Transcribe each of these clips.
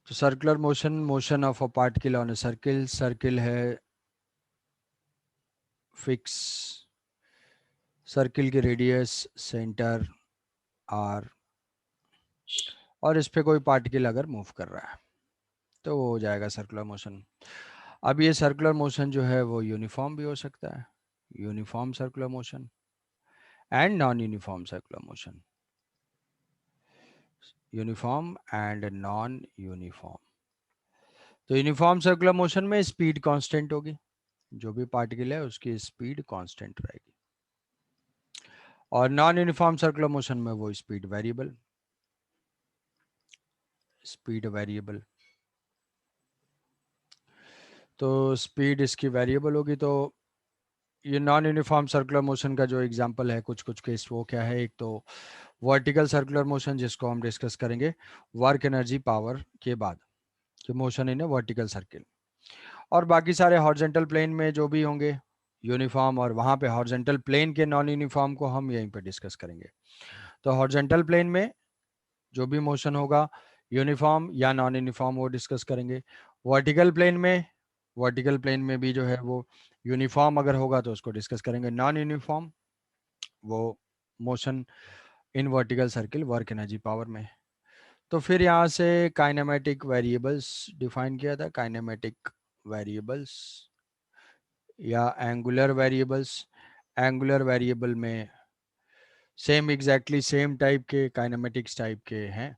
तो circular motion, motion of a particle on a circle, circle है fix, circle की radius centre are, और इस पे कोई पार्टिकल अगर मूव कर रहा है तो वो हो जाएगा सर्कुलर मोशन। अब ये सर्कुलर मोशन जो है वो यूनिफॉर्म भी हो सकता है, uniform circular motion and non uniform circular motion, uniform and non uniform. तो यूनिफॉर्म सर्कुलर मोशन में स्पीड कांस्टेंट होगी, जो भी पार्टिकल है उसकी स्पीड कांस्टेंट रहेगी, और नॉन यूनिफॉर्म सर्कुलर मोशन में वो स्पीड वेरिएबल, स्पीड वेरिएबल। तो स्पीड इसकी वेरिएबल होगी। तो ये नॉन यूनिफॉर्म सर्कुलर मोशन का जो एग्जांपल है कुछ कुछ केस, वो क्या है, एक तो वर्टिकल सर्कुलर मोशन जिसको हम डिस्कस करेंगे वर्क एनर्जी पावर के बाद, कि motion in A vertical circle, और बाकी सारे हॉरिजॉन्टल प्लेन में जो भी होंगे यूनिफॉर्म, और वहाँ पे हॉरिजॉन्टल प्लेन के नॉन यूनिफॉर्म को हम यहीं पे डिस्कस करेंगे। तो हॉरिजॉन्टल प्लेन में जो भी मोशन होगा यूनिफॉर्म या नॉन यूनिफॉर्म वो डिस्कस करेंगे। वर्टिकल प्लेन में, वर्टिकल प्लेन में भी जो है वो यूनिफॉर्म अगर होगा तो उसको डिस्कस करेंगे, नॉन यूनिफॉर्म वो motion in vertical circle work energy power में। तो फिर यहाँ से काइनेमेटिक वेरिएबल्स डिफाइन किया था, काइनेमेटिक वेरिएबल्स या एंगुलर वेरिएबल्स। एंगुलर वेरिएबल में सेम एग्जैक्टली सेम टाइप के काइनेमेटिक्स टाइप के हैं।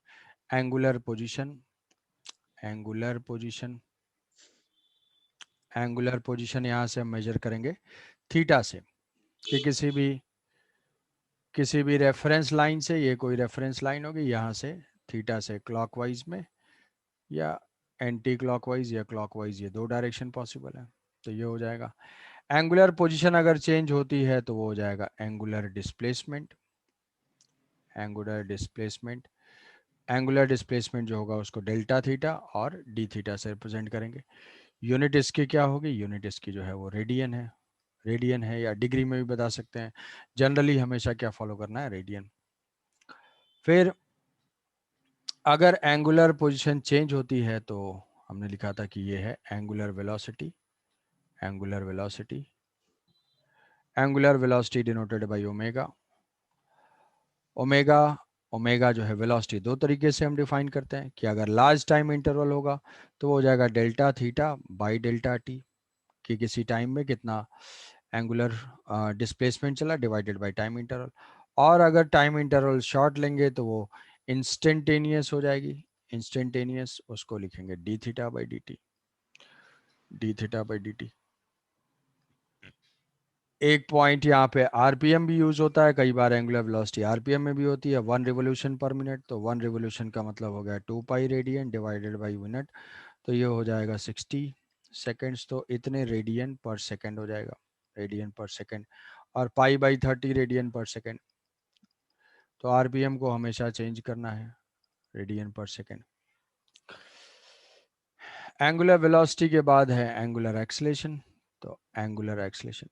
Angular position, angular position, angular position यहाँ से हम मेजर करेंगे थीटा से, कि किसी भी रेफरेंस लाइन से, ये कोई रेफरेंस लाइन होगी, यहाँ से थीटा से क्लॉकवाइज में या एंटी क्लॉकवाइज या क्लॉकवाइज, ये दो डायरेक्शन पॉसिबल है। तो ये हो जाएगा। एंगुलर पोजीशन अगर चेंज होती है तो वो हो जाएगा angular displacement, angular displacement. Angular displacement जो होगा उसको डेल्टा थीटा और डी थीटा से रिप्रेजेंट करेंगे। यूनिट इसकी क्या होगी, यूनिट इसकी जो है वो रेडियन है, रेडियन है, या डिग्री में भी बता सकते हैं, जनरली हमेशा क्या फॉलो करना है, रेडियन। फिर अगर एंगुलर पोजीशन चेंज होती है तो हमने लिखा था कि ये है angular velocity, angular velocity, angular velocity denoted by omega. Omega, omega जो है वेलोसिटी दो तरीके से हम डिफाइन करते हैं, कि अगर लार्ज टाइम इंटरवल होगा तो वो हो जाएगा delta theta by delta T, कि किसी टाइम में कितना एंगुलर डिस्प्लेसमेंट चला डिवाइडेड बाय टाइम इंटरवल। और अगर टाइम इंटरवल शॉर्ट लेंगे तो वो इंस्टेंटेनियस हो जाएगी, इंस्टेंटेनियस, उसको लिखेंगे D theta by D T, D theta by D T. एक पॉइंट यहाँ पे आरपीएम भी यूज होता है, कई बार एंगुलर वेलोसिटी आरपीएम में भी होती है, 1 रिवोल्यूशन पर मिनट। तो 1 रिवोल्यूशन का मतलब हो गया 2 pi radian divided by minute, तो ये हो जाएगा 60 सेकेंड्स, तो इतने रेडियन पर सेकेंड हो जाएगा, रेडियन पर सेकेंड, और पाई/30 रेडियन पर सेकेंड। तो आरपीएम को हमेशा चेंज करना है, रेडियन पर सेकेंड। एंगुलर वेलोसिटी के बाद है एंगुलर एक्सेलेरेशन। तो एंगुलर एक्सेलेरेशन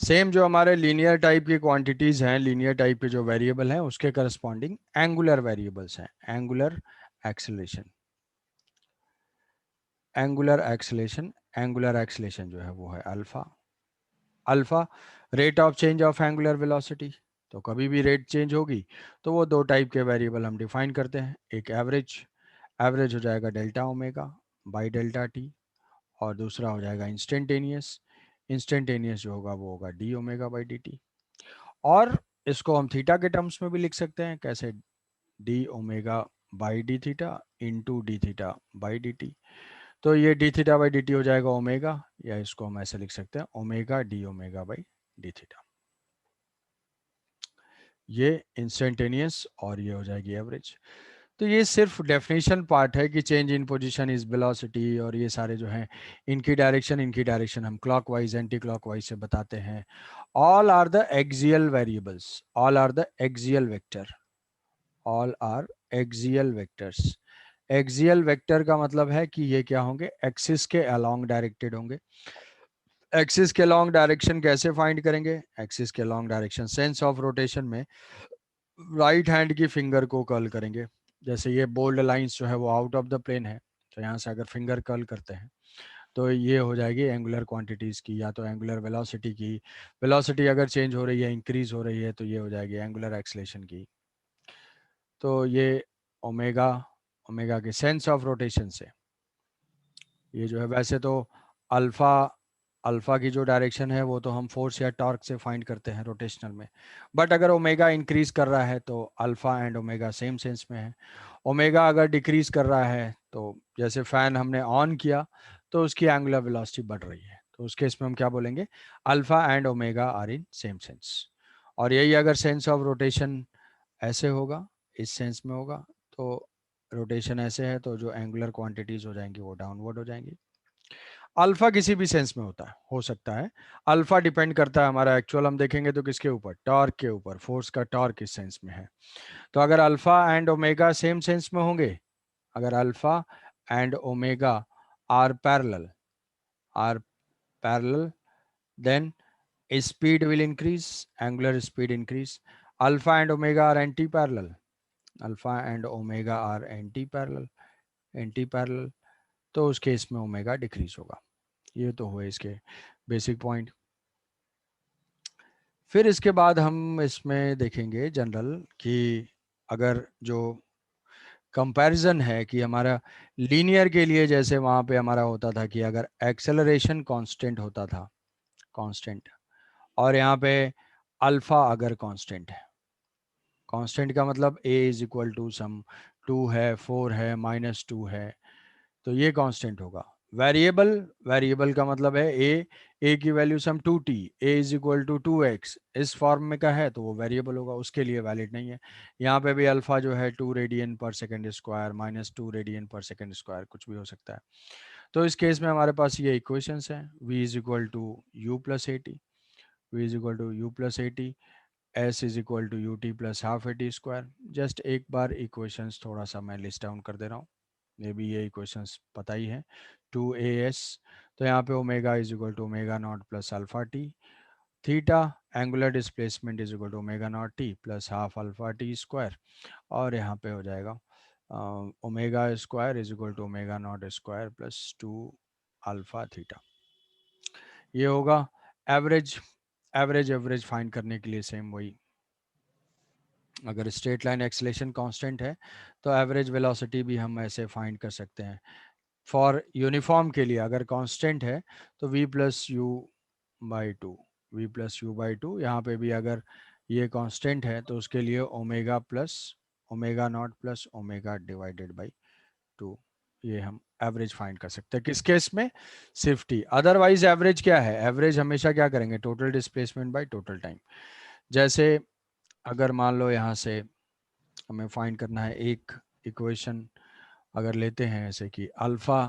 सेम जो हमारे लीनियर टाइप की क्वांटिटीज हैं, लीनियर टाइप के जो वेरिएबल हैं उसके करस्पॉन्डिंग एंगुलर वेरिएबल्स हैं। Angular acceleration, angular acceleration, angular acceleration जो है वो है alpha, alpha rate of change of angular velocity. तो कभी भी रेट चेंज होगी तो वो दो टाइप के वेरिएबल हम डिफाइन करते हैं, एक एवरेज, एवरेज हो जाएगा delta omega by delta T, और दूसरा हो जाएगा इंस्टेंटेनियस, इंस्टेंटेनियस जो होगा वो होगा D omega by D T. और इसको हम थीटा के टर्म्स में भी लिख सकते हैं, कैसे, D omega by D theta into d theta by D t. तो ये D theta by D t हो जाएगा ओमेगा, या इसको हम ऐसे लिख सकते हैं omega d omega by D theta. ये इंस्टेंटेनियस और ये हो जाएगी एवरेज। तो ये सिर्फ डेफिनेशन पार्ट है कि change in position is velocity, और ये सारे जो हैं इनकी डायरेक्शन हम क्लॉकवाइज एंटी क्लॉकवाइज से बताते हैं। All are the axial variables, all are the axial vector, all are axial vectors. Axial vector का मतलब है कि ये क्या होंगे, एक्सिस के अलोंग डायरेक्टेड होंगे। एक्सिस के लॉन्ग डायरेक्शन कैसे फाइंड करेंगे, एक्सिस के long direction sense of rotation में राइट हैंड की फिंगर को कर्ल करेंगे, जैसे ये बोल्ड लाइंस जो है वो आउट ऑफ द प्लेन है, तो यहाँ से अगर फिंगर कर्ल करते हैं तो ये हो जाएगी एंगुलर क्वांटिटीज़ की, या तो एंगुलर वेलोसिटी की। वेलोसिटी अगर चेंज हो रही है, इंक्रीज हो रही है, तो ये हो जाएगी एंगुलर एक्सलेशन की। तो ये ओमेगा, ओमेगा के सेंस ऑफ रोटेशन से ये जो है, वैसे तो अल्फा, अल्फा की जो डायरेक्शन है वो तो हम फोर्स या टॉर्क से फाइंड करते हैं रोटेशनल में, बट अगर ओमेगा इंक्रीज कर रहा है तो alpha and omega same sense में है। ओमेगा अगर डिक्रीज कर रहा है, तो जैसे फैन हमने ऑन किया तो उसकी एंगुलर वेलोसिटी बढ़ रही है, तो उस केस में हम क्या बोलेंगे, alpha and omega are in same sense. और यही अगर सेंस ऑफ रोटेशन ऐसे होगा, इस सेंस में होगा, तो रोटेशन ऐसे है तो जो एंगुलर क्वांटिटीज हो जाएंगी वो डाउनवर्ड हो जाएंगी। अल्फा किसी भी सेंस में होता है, हो सकता है। अल्फा डिपेंड करता है हमारा एक्चुअल, हम देखेंगे तो किसके ऊपर, टॉर्क के ऊपर, फोर्स का टॉर्क किस सेंस में है। तो अगर alpha and omega same sense में होंगे, अगर alpha and omega are parallel, are parallel, then speed will increase, angular speed increase. Alpha and omega are anti-parallel, alpha and omega are anti-parallel, anti-parallel, तो उस case में omega decrease होगा। ये तो हुए इसके बेसिक पॉइंट। फिर इसके बाद हम इसमें देखेंगे जनरल कि अगर जो कंपैरिजन है कि हमारा लीनियर के लिए, जैसे वहाँ पे हमारा होता था कि अगर एक्सेलरेशन कांस्टेंट होता था, कांस्टेंट, और यहाँ पे अल्फा अगर कांस्टेंट है, कांस्टेंट का मतलब a is equal to some 2 है, 4 है, -2 है, तो ये कांस्टेंट होगा। वेरिएबल, वेरिएबल का मतलब है a की value some 2t, a is equal to 2x, इस फॉर्म में का है तो वो वेरिएबल होगा, उसके लिए वैलिड नहीं है। यहाँ पे भी अल्फा जो है 2 रेडियन पर सेकेंड स्क्वायर, -2 रेडियन पर सेकेंड स्क्वायर, कुछ भी हो सकता है। तो इस केस में हमारे पास ये इक्वेशंस हैं, v is equal to u plus a t, v is equal to u plus a t, s is equal to u t plus half a t square. Just एक बार इक्वेशंस थोड़ा सा मैं list down कर दे रहा हूँ, may be ये equations पता ही है। 2as, तो यहाँ पे omega is equal to omega not plus alpha t, theta angular displacement is equal to omega nought t plus half alpha t square, और यहाँ पे हो जाएगा omega square is equal to omega nought square plus 2 alpha theta. ये होगा average, average average find करने के लिए सेम वही, अगर स्ट्रेट लाइन एक्सलेशन कांस्टेंट है तो एवरेज वेलोसिटी भी हम ऐसे फाइंड कर सकते हैं। फॉर यूनिफॉर्म के लिए अगर कांस्टेंट है तो v plus u by two, v plus u by two, यहाँ पे भी अगर ये कांस्टेंट है तो उसके लिए omega plus omega naught plus omega divided by two, ये हम एवरेज फाइंड कर सकते हैं। किस केस में, सिर्फ टी। अदरवाइज एवरेज क्या है, एवरेज हमेशा क्या करेंगे, total displacement by total time. जैसे अगर मान लो यहाँ से हमें फाइंड करना है एक इक्वेशन, अगर लेते हैं ऐसे कि अल्फ़ा,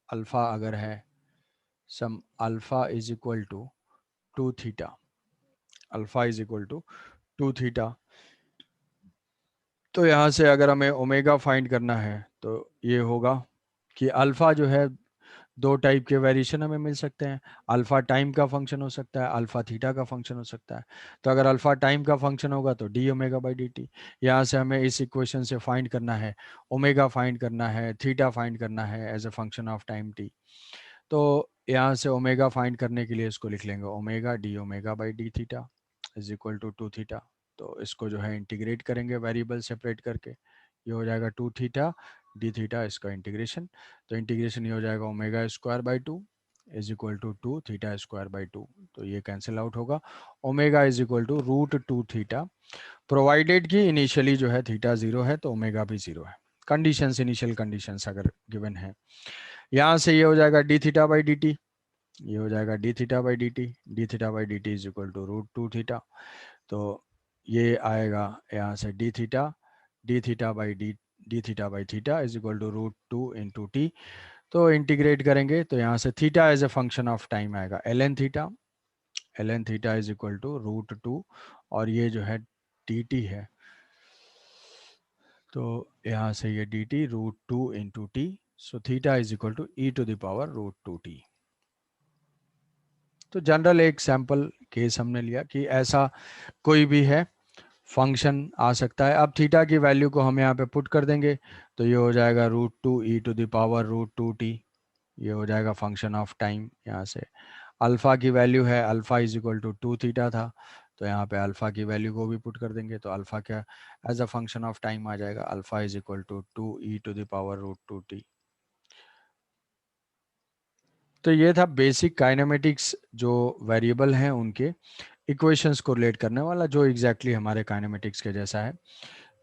अल्फ़ा अगर है सम alpha is equal to 2 theta, alpha is equal to 2 theta, तो यहाँ से अगर हमें ओमेगा फाइंड करना है तो ये होगा कि अल्फ़ा जो है, दो टाइप के वेरिएशन हमें मिल सकते हैं, अल्फ़ा टाइम का फंक्शन हो सकता है, अल्फ़ा थीटा का फंक्शन हो सकता है। तो अगर अल्फ़ा टाइम का फंक्शन होगा तो d omega by D T, यहाँ से हमें इस इक्वेशन से फाइंड करना है, ओमेगा फाइंड करना है, थीटा फाइंड करना है as a function of time t. तो यहाँ से ओमेगा फाइंड करने के लिए इसको लिख लेंगे omega d omega by D theta is equal to 2 theta. तो इसको जो है इंटीग्रेट करेंगे वेरिएबल सेपरेट करके, ये हो जाएगा 2 थीटा डी थीटा, इसका इंटीग्रेशन, तो इंटीग्रेशन ये हो जाएगा omega square by two is equal to 2 theta square by two, तो ये कैंसिल आउट होगा। Omega is equal to √2 theta, provided कि इनिशियली जो है थीटा 0 है तो ओमेगा भी 0 है, कंडीशंस, इनिशियल कंडीशंस अगर गिवन है। यहाँ से ये हो जाएगा D theta by D T, ये हो जाएगा D theta by D T, D theta by D T is equal to √2 theta, तो ये आएगा यहाँ से D theta by D theta by theta is equal to √2 into T, तो integrate करेंगे तो यहाँ से theta as a function of time आएगा L N theta is equal to √2, और ये जो है डी टी है, तो यहाँ से ये d t √2 into t, so theta is equal to e to the power √2 t. तो जनरल एक सैंपल केस हमने लिया कि ऐसा कोई भी है फंक्शन आ सकता है। अब थीटा की वैल्यू को हम यहाँ पे पुट कर देंगे, तो ये हो जाएगा √2e⁻√2t। ये हो जाएगा फंक्शन ऑफ टाइम। यहाँ से अल्फ़ा की वैल्यू है, alpha is equal to 2 theta था, तो यहाँ पे अल्फ़ा की वैल्यू को भी पुट कर देंगे, तो अल्फ़ा क्या as a function of time आ जाएगा, alpha is equal to 2e⁻√2t। तो ये था बेसिक काइनेमेटिक्स, जो वेरिएबल हैं उनके इक्वेशंस को रिलेट करने वाला, जो एग्जैक्टली हमारे काइनेमेटिक्स के जैसा है।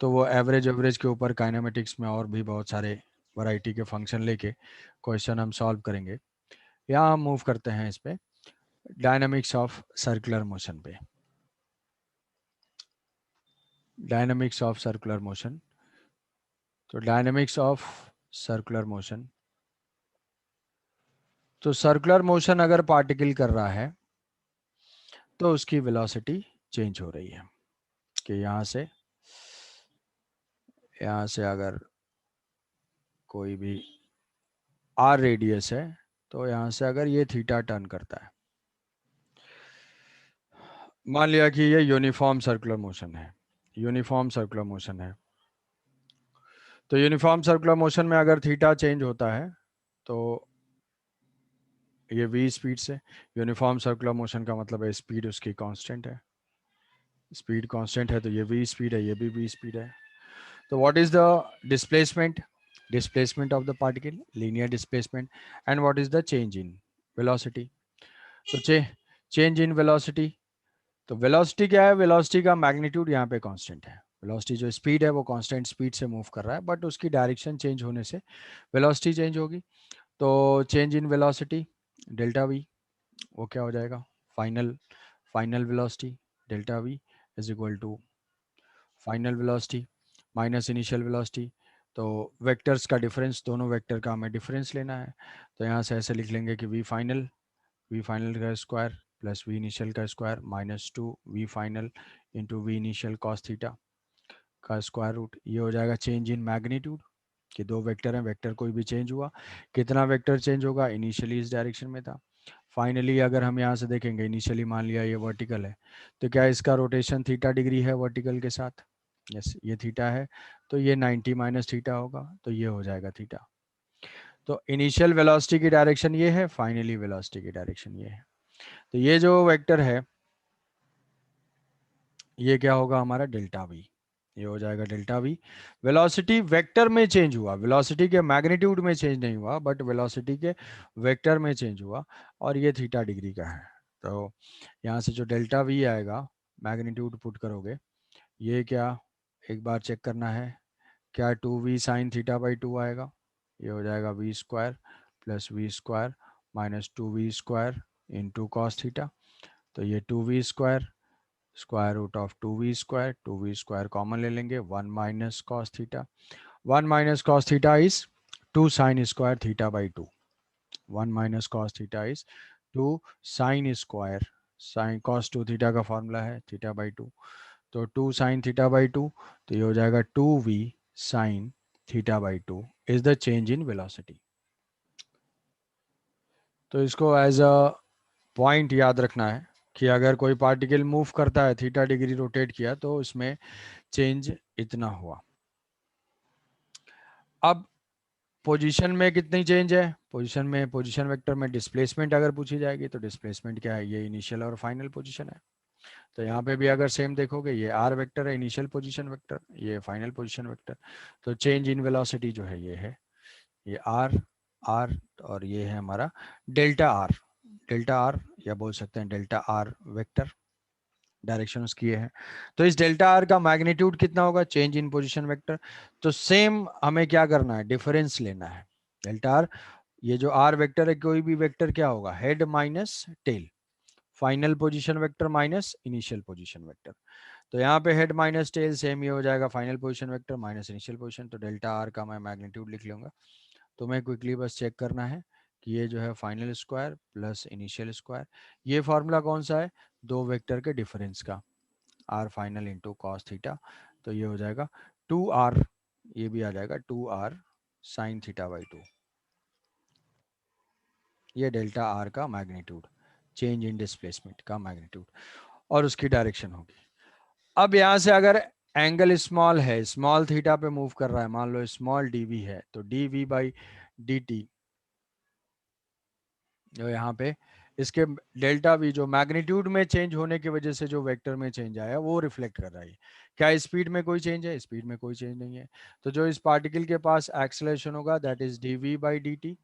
तो वो एवरेज एवरेज के ऊपर काइनेमेटिक्स में और भी बहुत सारे वैरायटी के फंक्शन लेके क्वेश्चन हम सॉल्व करेंगे। यहाँ हम मूव करते हैं इस पे डायनामिक्स ऑफ सर्कुलर मोशन पे। Dynamics of circular motion. तो डायनामिक्स ऑफ सर्कुलर मोशन, तो सर्कुलर मोशन अगर पार्टिकल कर रहा है तो उसकी वेलोसिटी चेंज हो रही है, कि यहाँ से अगर कोई भी आर रेडियस है, तो यहाँ से अगर ये थीटा टर्न करता है, मान लिया कि ये यूनिफॉर्म सर्कुलर मोशन है, यूनिफॉर्म सर्कुलर मोशन है, तो यूनिफॉर्म सर्कुलर मोशन में अगर थीटा चेंज होता है तो ये v स्पीड से, यूनिफॉर्म सर्कुलर मोशन का मतलब है स्पीड उसकी कांस्टेंट है, स्पीड कांस्टेंट है, तो ये v स्पीड है, ये भी v स्पीड है। तो what is the displacement, displacement of the particle, linear displacement, and what is the change in velocity. तो चेंज इन वेलोसिटी, तो वेलोसिटी क्या है, वेलोसिटी का मैग्नीट्यूड यहाँ पे कांस्टेंट है, वेलोसिटी जो स्पीड है वो कांस्टेंट स्पीड से मूव कर रहा है, बट उसकी डायरेक्शन चेंज होने से वेलोसिटी चेंज होगी। तो change in velocity delta v, वो क्या हो जाएगा, final final velocity delta v is equal to final velocity minus initial velocity. तो वेक्टर्स का डिफरेंस, दोनों वेक्टर का हमें डिफरेंस लेना है, तो यहाँ से ऐसे लिख लेंगे कि वी फाइनल का स्क्वायर प्लस वी इनिशियल का square minus 2 v final into v initial cos theta का स्क्वायर रूट। ये हो जाएगा चेंज इन मैग्नीट्यूड, कि दो वेक्टर हैं, वेक्टर कोई भी चेंज हुआ, कितना वेक्टर चेंज होगा, इनिशियली इस डायरेक्शन में था, फाइनली अगर हम यहाँ से देखेंगे, इनिशियली मान लिया ये वर्टिकल है, तो क्या इसका रोटेशन थीटा डिग्री है वर्टिकल के साथ, यस ये थीटा है, तो ये 90 माइनस थीटा होगा, तो ये हो जाएगा थीटा। तो इनिशियल वेलोसिटी की डायरेक्शन ये है, फाइनली वेलोसिटी की डायरेक्शन ये है, तो ये जो वेक्टर है ये क्या होगा हमारा डेल्टा वी, ये हो जाएगा डेल्टा वी। वेलोसिटी वेक्टर में चेंज हुआ, वेलोसिटी के मैग्नीट्यूड में चेंज नहीं हुआ, बट वेलोसिटी के वेक्टर में चेंज हुआ, और ये थीटा डिग्री का है। तो यहाँ से जो डेल्टा वी आएगा, मैग्नीट्यूड पुट करोगे, ये क्या एक बार चेक करना है, क्या 2v sin θ/2 आएगा, ये हो जाएगा v² plus v² minus 2v² into cos theta, तो ये 2v² square root of 2v² common ले लेंगे, 1 - cos θ, 1 - cos θ is 2 sin² θ/2, 1 - cos θ is 2 sin² sin cos2 θ का फॉर्मूला है θ/2, तो 2 sin θ/2, तो ये हो जाएगा 2v sin θ/2 is the change in velocity. तो इसको एज अ पॉइंट याद रखना है कि अगर कोई पार्टिकल मूव करता है, थीटा डिग्री रोटेट किया, तो उसमें चेंज इतना हुआ। अब पोजीशन में कितनी चेंज है, पोजीशन में, पोजीशन वेक्टर में डिस्प्लेसमेंट अगर पूछी जाएगी, तो डिस्प्लेसमेंट क्या है, ये इनिशियल और फाइनल पोजीशन है। तो यहाँ पे भी अगर सेम देखोगे, ये आर वेक्टर है इनिशियल पोजीशन वेक्टर, ये फाइनल पोजीशन वेक्टर, तो चेंज इन वेलोसिटी जो है ये है, ये आर आर, और ये है हमारा डेल्टा आर, डेल्टा आर या बोल सकते हैं डेल्टा आर वेक्टर, डायरेक्शन उसकी ये है। तो इस डेल्टा आर का मैग्नीट्यूड कितना होगा, चेंज इन पोजीशन वेक्टर, तो सेम हमें क्या करना है, डिफरेंस लेना है डेल्टा आर। ये जो आर वेक्टर है, कोई भी वेक्टर क्या होगा, head minus tell, final position vector minus initial position vector, तो यहाँ पे हेड माइनस टेल सेम ही हो जाएगा, final position vector minus initial position, तो डेल्टा आर का मैं मैग्नीट्यूड लिख लूंगा। तो मैं क्विकली बस चेक करना है कि ये जो है final square plus initial square, ये फॉर्मूला कौन सा है, दो वेक्टर के डिफरेंस का, r final into cos theta, तो ये हो जाएगा 2r, ये भी आ जाएगा 2r sin θ/2, ये डेल्टा आर का मैग्नीट्यूड, चेंज इन डिस्प्लेसमेंट का मैग्नीट्यूड, और उसकी डायरेक्शन होगी। अब यहाँ से अगर एंगल स्मॉल है, स्मॉल थीटा पे मूव कर रहा है, मान लो स्मॉल डीवी है, तो डीवी बाई डी टी जो यहाँ पे इसके डेल्टा वी जो मैग्नीट्यूड में चेंज होने की वजह से जो वेक्टर में चेंज आया वो रिफ्लेक्ट कर रहा है। क्या स्पीड में कोई चेंज है? स्पीड में कोई चेंज नहीं है। तो जो इस पार्टिकल के पास एक्सेलरेशन होगा that is d v by D t,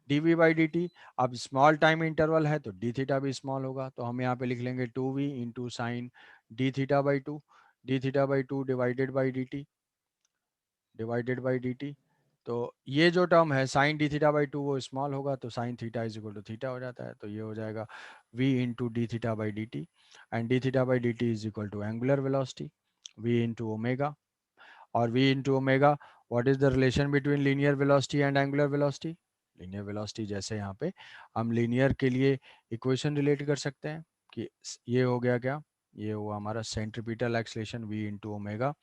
d v by D t. अब स्मॉल टाइम इंटरवल है तो डी थीटा भी स्मॉल होगा, तो हम यहाँ पे लिख लेंगे 2v into sine d theta by two, d theta by two divided by D t, divided by D t. तो ये जो टर्म है sine d theta by two वो स्मॉल होगा, तो sine theta is equal to theta हो जाता है, तो ये हो जाएगा v into d theta by D t, and d theta by D T is equal to angular velocity v into omega. और v into omega, what is the relation between linear velocity and angular velocity? Linear velocity जैसे यहाँ पे हम linear के लिए equation relate कर सकते हैं कि ये हो गया क्या, ये हुआ हमारा centripetal acceleration v into omega,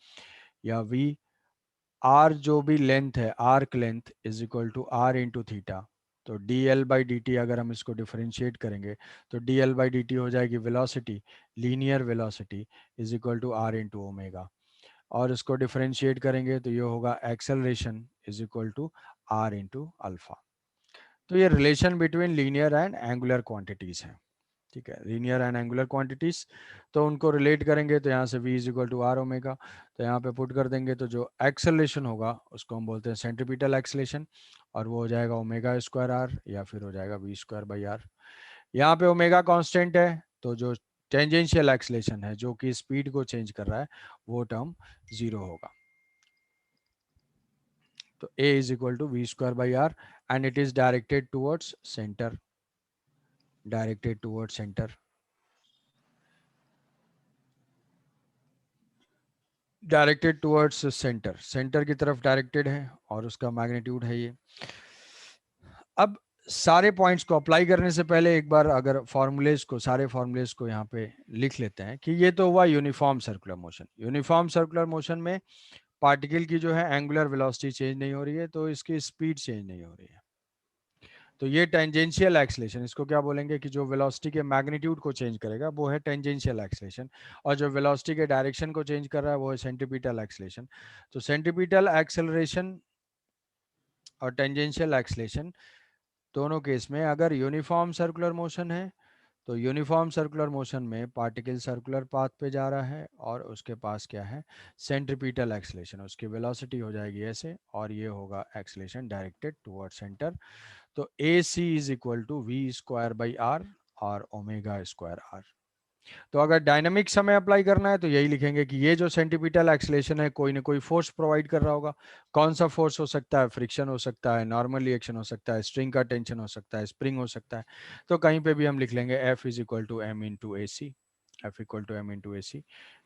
या v आर जो भी लेंथ है arc length is equal to r into theta. तो d l by D t अगर हम इसको डिफरेंशिएट करेंगे तो d l by D t हो जाएगी velocity, linear velocity is equal to r into omega. और इसको डिफरेंशिएट करेंगे तो ये होगा acceleration is equal to r into alpha. तो ये relation between linear and angular quantities है, ठीक है, लीनियर एंड एंगुलर क्वांटिटीज। तो उनको रिलेट करेंगे तो यहाँ से v is equal to r omega, तो यहाँ पे पुट कर देंगे तो जो एक्सेलरेशन होगा उसको हम बोलते हैं सेंट्रीपिटल एक्सेलेशन, और वो हो जाएगा ओमेगा स्क्वायर आर या फिर हो जाएगा वी स्क्वायर बाई आर। यहाँ पे ओमेगा कांस्टेंट है, तो जो टेंजेंशियल एक्सेलेशन है जो कि स्पीड को चेंज कर रहा है वो टर्म जीरो होगा। तो a is equal to we square by r, and it is directed towards centre, directed towards centre, directed towards centre, centre की तरफ डायरेक्टेड है और उसका मैग्नीट्यूड है ये। अब सारे पॉइंट्स को अप्लाई करने से पहले एक बार अगर फॉर्मूलेज को, सारे फॉर्मूलेज को यहाँ पे लिख लेते हैं कि ये तो हुआ uniform circular motion. Uniform circular motion में पार्टिकल की जो है एंगुलर वेलोसिटी चेंज नहीं हो रही है, तो इसकी स्पीड चेंज नहीं हो रही है। तो ये टेंजेंशियल एक्सलेशन, इसको क्या बोलेंगे कि जो वेलोसिटी के मैग्नीट्यूड को चेंज करेगा वो है टेंजेंशियल एक्सलेशन, और जो वेलोसिटी के डायरेक्शन को चेंज कर रहा है वो है सेंट्रीपिटल एक्सलेशन। तो सेंट्रीपिटल एक्सेलरेशन और टेंजेंशियल एक्सलेशन दोनों केस में अगर यूनिफॉर्म सर्कुलर मोशन है तो यूनिफॉर्म सर्कुलर मोशन में पार्टिकल सर्कुलर पाथ पे जा रहा है और उसके पास क्या है, सेंट्रीपिटल एक्सलेशन, उसकी वेलोसिटी हो जाएगी ऐसे, और ये होगा एक्सलेशन डायरेक्टेड टुवर्ड सेंटर। तो A C is equal to we square by R और ओमेगा स्क्वायर आर। तो अगर डायनामिक समय अप्लाई करना है तो यही लिखेंगे कि ये जो सेंटीपिटल एक्सलेशन है कोई ना कोई फोर्स प्रोवाइड कर रहा होगा। कौन सा फोर्स हो सकता है? फ्रिक्शन हो सकता है, नॉर्मल रिएक्शन हो सकता है, स्ट्रिंग का टेंशन हो सकता है, स्प्रिंग हो सकता है। तो कहीं पे भी हम लिख लेंगे F is equal to M into A C, F equal to M into A C,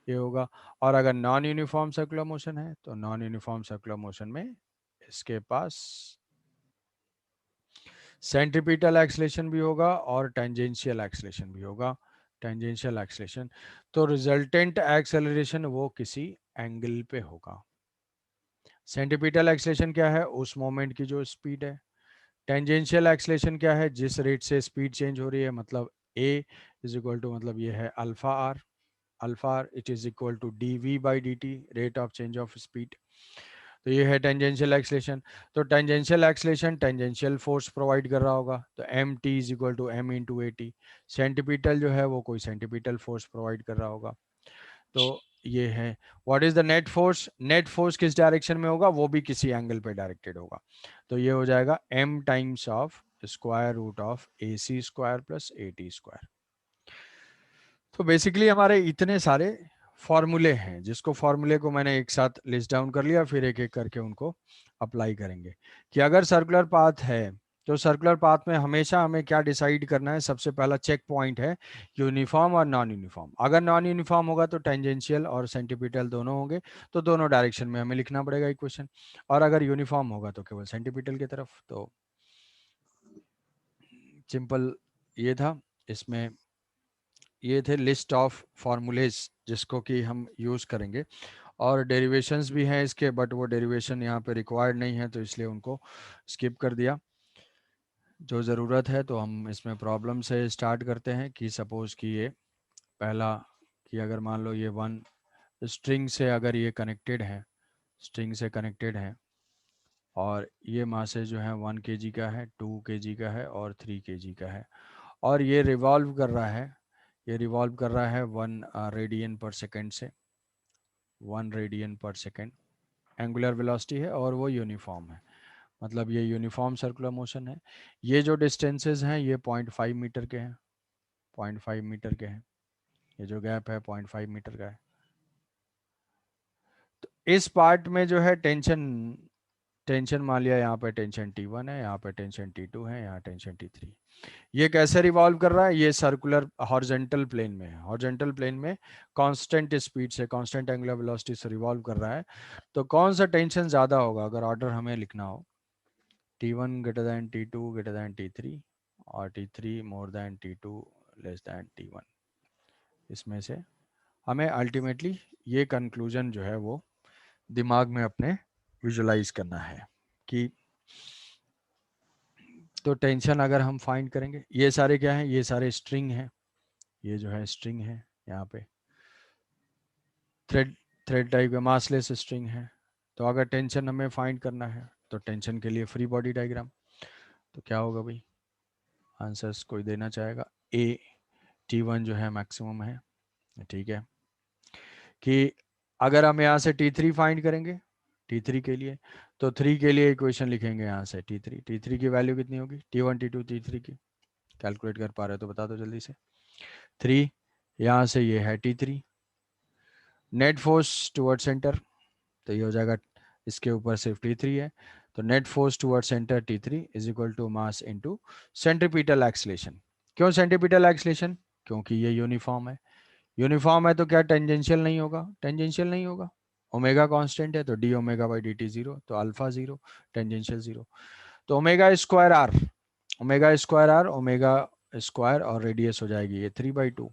ये होगा। और अगर नॉन यूनिफॉर्म सर्कुलर मोशन है तो नॉन यूनिफॉर्म सर्कुलर मोशन में इसके पास सेंट्रीपिटल एक्सलेशन भी होगा और टेंजेंशियल एक्सलेशन भी होगा, टेंजेंशियल एक्सलेशन। तो रिजल्टेंट एक्सेलरेशन वो किसी एंगल पे होगा। सेंट्रीपिटल एक्सलेशन क्या है? उस मोमेंट की जो स्पीड है। टेंजेंशियल एक्सलेशन क्या है? जिस रेट से स्पीड चेंज हो रही है, मतलब a इज इक्वल टू, मतलब ये है alpha r, alpha r it is equal to d v by D t, rate of change of speed. तो ये है टेंजेंशियल एक्सलेशन। तो tangential acceleration tangential force provide कर रहा होगा, तो m t is equal to M into a t. Centripetal जो है वो कोई सेंटीपिटल फोर्स प्रोवाइड कर रहा होगा। तो ये है what is the net force, net force किस डायरेक्शन में होगा? वो भी किसी एंगल पे डायरेक्टेड होगा। तो ये हो जाएगा m times of square root of a c square plus a t square. तो बेसिकली हमारे इतने सारे फॉर्मूले हैं, जिसको फॉर्मूले को मैंने एक साथ लिस्ट डाउन कर लिया, फिर एक एक करके उनको अप्लाई करेंगे कि अगर सर्कुलर पाथ है तो सर्कुलर पाथ में हमेशा हमें क्या डिसाइड करना है? सबसे पहला चेक पॉइंट है यूनिफॉर्म और नॉन यूनिफॉर्म। अगर नॉन यूनिफॉर्म होगा तो टेंजेंशियल और सेंटीपिटल दोनों होंगे, तो दोनों डायरेक्शन में हमें लिखना पड़ेगा इक्वेशन। और अगर यूनिफॉर्म होगा तो केवल सेंटीपिटल की तरफ। तो सिंपल ये था। इसमें ये थे लिस्ट ऑफ फार्मूलेज जिसको कि हम यूज़ करेंगे, और डेरिवेशंस भी हैं इसके, बट वो डेरिवेशन यहाँ पे रिक्वायर्ड नहीं है तो इसलिए उनको स्किप कर दिया। जो ज़रूरत है तो हम इसमें प्रॉब्लम से स्टार्ट करते हैं कि सपोज़ कि ये पहला, कि अगर मान लो ये 1 स्ट्रिंग से अगर ये कनेक्टेड है, स्ट्रिंग से कनेक्टेड है और ये मासेज जो है 1 kg का है, 2 kg का है और 3 kg का है, और ये रिवॉल्व कर रहा है, ये रिवॉल्व कर रहा है 1 रेडियन पर सेकेंड से, 1 रेडियन पर सेकेंड एंगुलर वेलोसिटी है और वो यूनिफॉर्म है, मतलब ये यूनिफॉर्म सर्कुलर मोशन है। ये जो डिस्टेंसेस हैं ये 0.5 मीटर के हैं, 0.5 मीटर के हैं, ये जो गैप है 0.5 मीटर का है। तो इस पार्ट में जो है टेंशन, टेंशन मान लिया यहाँ पे टेंशन T1 है, यहाँ पे टेंशन T2 है, यहाँ टेंशन T3। ये कैसे रिवॉल्व कर रहा है, ये सर्कुलर हॉरिजॉन्टल प्लेन में है, हॉरिजॉन्टल प्लेन में कांस्टेंट स्पीड से, कांस्टेंट एंगुलर वेलोसिटी से रिवॉल्व कर रहा है। तो कौन सा टेंशन ज़्यादा होगा अगर ऑर्डर हमें लिखना हो, T1 greater than T2 greater than T3 और T3 more than T2 less than T1, इसमें से हमें अल्टीमेटली ये कंक्लूजन जो है वो दिमाग में अपने विजुलाइज करना है कि, तो टेंशन अगर हम फाइंड करेंगे, ये सारे क्या हैं, ये सारे स्ट्रिंग हैं, ये जो है स्ट्रिंग है, यहाँ पे थ्रेड, थ्रेड टाइप का मासलेस स्ट्रिंग है। तो अगर टेंशन हमें फाइंड करना है तो टेंशन के लिए फ्री बॉडी डायग्राम, तो क्या होगा भाई, आंसर्स कोई देना चाहेगा, ए T1 जो है मैक्सिमम है, ठीक है, कि अगर हम यहाँ से T3 फाइंड करेंगे, T3 के लिए, तो 3 के लिए इक्वेशन लिखेंगे यहाँ से T3 की वैल्यू कितनी होगी, T1 T2 T3 की, कैलकुलेट कर पा रहे हो तो बता दो जल्दी से। 3 यहाँ से ये है T3, net force toward center, तो ये हो जाएगा, इसके ऊपर सिर्फ T3 है, तो net force toward centre T3 is equal to mass into centripetal acceleration. क्यों सेंट्रीपिटल एक्सीलरेशन, क्योंकि ये यूनिफॉर्म है, यूनिफॉर्म है तो क्या टेंजेंशियल नहीं होगा, टेंजेंशियल नहीं होगा, ओमेगा कांस्टेंट है तो d omega by D t zero, तो अल्फा जीरो, टेंजेंशियल जीरो, तो omega square are omega square और रेडियस हो जाएगी ये 3/2,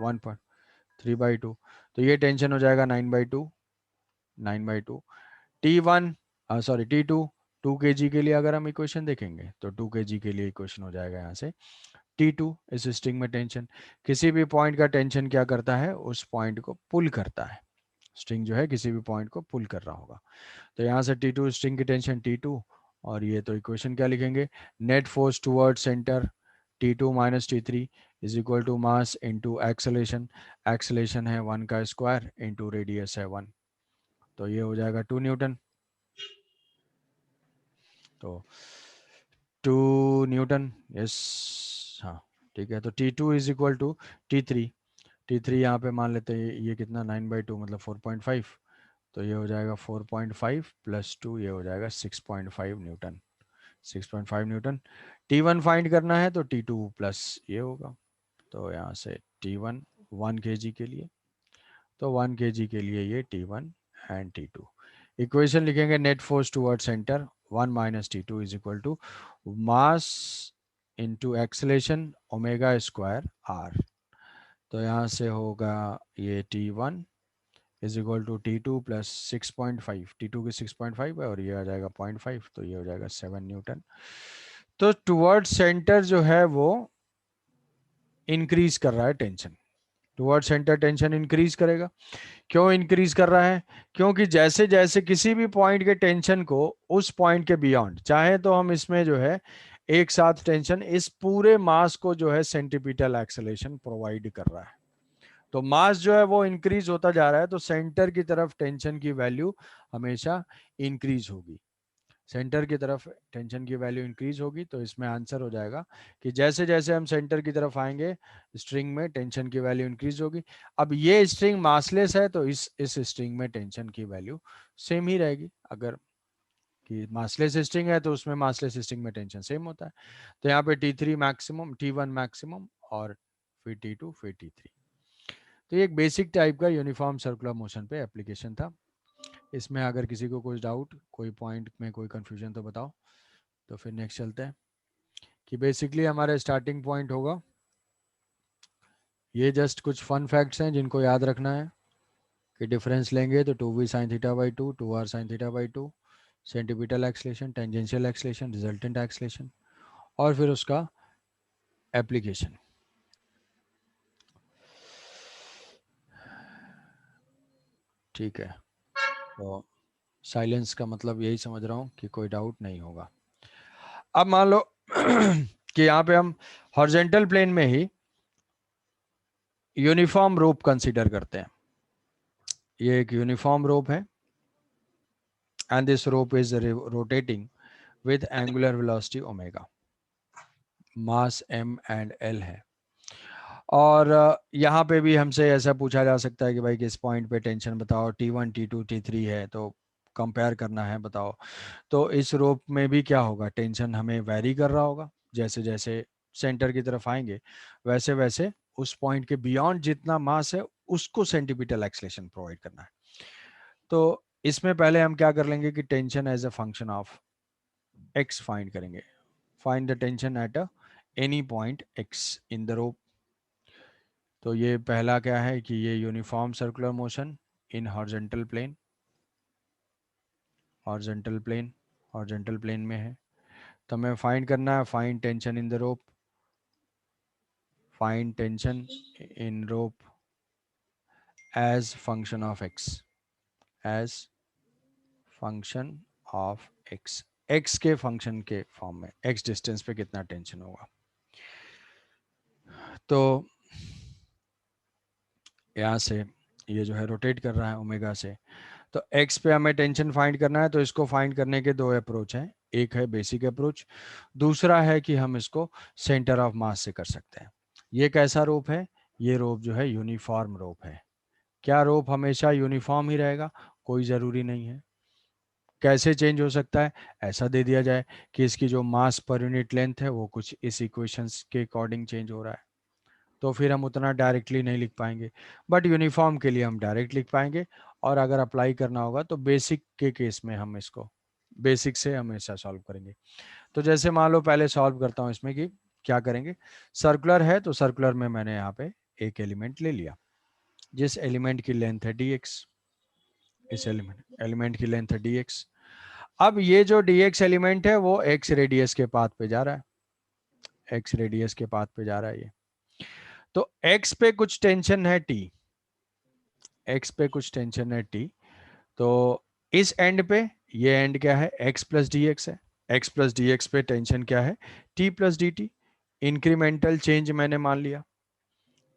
1/3/2, तो ये टेंशन हो जाएगा 9/2, 9/2। T1 सॉरी T2 2 kg के लिए अगर हम इक्वेशन देखेंगे तो 2 kg के लिए इक्वेशन हो जाएगा यहाँ से T2, इस स्ट्रिंग में टेंशन, किसी भी पॉइंट का टेंशन क्या करता है, उस पॉइंट को पुल करता है, स्ट्रिंग जो है किसी भी पॉइंट को पुल कर रहा होगा, तो यहाँ से T2 स्ट्रिंग की टेंशन T2, और ये तो इक्वेशन क्या लिखेंगे, net force toward centre T2 minus T3 is equal to mass into acceleration, acceleration है 1 का स्क्वायर इंटू रेडियस है 1, तो ये हो जाएगा 2 न्यूटन, तो 2 न्यूटन, यस, हाँ ठीक है, तो T2 is equal to T3, T3 यहाँ पे मान लेते हैं ये कितना 9/2 मतलब 4.5, तो ये हो जाएगा 4.5 प्लस 2, ये हो जाएगा 6.5 न्यूटन, 6.5 न्यूटन। T1 फाइंड करना है तो T2 प्लस ये होगा, तो यहाँ से T1 1 kg के लिए, तो 1 kg के लिए ये T1 एंड T2, इक्वेशन लिखेंगे net force toward centre 1 minus T2 is equal to mass into acceleration omega square R, तो यहाँ से होगा ये T1 is equal to T2 plus 6.5, T2 की 6.5 है और ये आ जाएगा 0.5, तो ये हो जाएगा 7 न्यूटन। तो टुवर्ड सेंटर जो है वो इंक्रीज कर रहा है tension, toward centre tension increase करेगा, क्यों इंक्रीज कर रहा है, क्योंकि जैसे जैसे किसी भी पॉइंट के टेंशन को उस पॉइंट के बियॉन्ड, चाहे तो हम इसमें जो है एक साथ टेंशन इस पूरे मास को जो है सेंट्रीपिटल एक्सेलरेशन प्रोवाइड कर रहा है, तो मास जो है वो इंक्रीज होता जा रहा है, तो सेंटर की तरफ टेंशन की वैल्यू हमेशा इंक्रीज होगी, सेंटर की तरफ टेंशन की वैल्यू इंक्रीज होगी, तो इसमें आंसर हो जाएगा कि जैसे जैसे हम सेंटर की तरफ आएंगे स्ट्रिंग में टेंशन की वैल्यू इंक्रीज होगी। अब ये स्ट्रिंग मासलेस है तो इस स्ट्रिंग में टेंशन की वैल्यू सेम ही रहेगी, अगर कि मासलेस स्ट्रिंग है तो उसमें मासलेस स्ट्रिंग में टेंशन सेम होता है, तो यहाँ पे T3 मैक्सिमम, T1 मैक्सिमम और फिर T2 फिर T3, तो ये एक बेसिक टाइप का यूनिफॉर्म सर्कुलर मोशन पे एप्लीकेशन था। इसमें अगर किसी को कुछ डाउट, कोई पॉइंट में कोई कंफ्यूजन तो बताओ, तो फिर नेक्स्ट चलते हैं कि बेसिकली हमारा स्टार्टिंग पॉइंट होगा, ये जस्ट कुछ फन फैक्ट्स हैं जिनको याद रखना है कि डिफरेंस लेंगे तो 2v sin theta by 2, 2r sin theta by 2, centripetal acceleration, tangential acceleration, resultant acceleration, और फिर उसका एप्लीकेशन। ठीक है, तो साइलेंस का मतलब यही समझ रहा हूँ कि कोई डाउट नहीं होगा। अब मान लो कि यहाँ पे हम हॉरिजॉन्टल प्लेन में ही यूनिफॉर्म रोप कंसीडर करते हैं। ये एक यूनिफॉर्म रोप है and this rope is rotating with angular velocity omega, mass m and l है। और यहाँ पे भी हमसे ऐसा पूछा जा सकता है कि भाई किस पॉइंट पे टेंशन बताओ, T1 T2 T3 है तो कंपेयर करना है बताओ। तो इस रोप में भी क्या होगा, टेंशन हमें वैरी कर रहा होगा, जैसे जैसे सेंटर की तरफ आएंगे वैसे वैसे उस पॉइंट के बियॉन्ड जितना मास है उसको सेंटीमीटर एक्सलेशन प्रोवाइड करना है। तो इसमें पहले हम क्या कर लेंगे कि tension as a function of x find करेंगे। Find the tension at any point x in the rope. तो ये पहला क्या है कि ये uniform circular motion in horizontal plane, horizontal plane, horizontal plane में है। तो हमें फाइंड करना है, find tension in the rope, find tension in rope as function of x, as function of x, x के फंक्शन के फॉर्म में, x distance पे कितना टेंशन होगा। तो यहाँ से ये जो है रोटेट कर रहा है ओमेगा से, तो x पे हमें टेंशन फाइंड करना है। तो इसको फाइंड करने के दो अप्रोच हैं, एक है बेसिक अप्रोच, दूसरा है कि हम इसको सेंटर ऑफ मास से कर सकते हैं। ये कैसा रोप है, ये रोप जो है यूनिफॉर्म रोप है। क्या रोप हमेशा यूनिफॉर्म ही रहेगा, कोई ज़रूरी नहीं है। कैसे चेंज हो सकता है, ऐसा दे दिया जाए कि इसकी जो मास पर यूनिट लेंथ है वो कुछ इस इक्वेशंस के अकॉर्डिंग चेंज हो रहा है, तो फिर हम उतना डायरेक्टली नहीं लिख पाएंगे। बट यूनिफॉर्म के लिए हम डायरेक्ट लिख पाएंगे, और अगर अप्लाई करना होगा तो बेसिक के केस में हम इसको बेसिक से हमेशा सॉल्व करेंगे। तो जैसे मान लो पहले सॉल्व करता हूँ इसमें कि क्या करेंगे। सर्कुलर है तो सर्कुलर में मैंने यहाँ पे एक एलिमेंट ले लिया जिस एलिमेंट की लेंथ है dx, इस एलिमेंट एलिमेंट की लेंथ है dx। अब ये जो dx एलिमेंट है वो x रेडियस के पाथ पे जा रहा है, x रेडियस के पाथ पे जा रहा है ये। तो x पे कुछ टेंशन है t, x पे कुछ टेंशन है t। तो इस एंड पे, ये एंड क्या है, x प्लस डी एक्स है, x प्लस डी एक्स पे टेंशन क्या है, t plus D T. Incremental change मैंने मान लिया।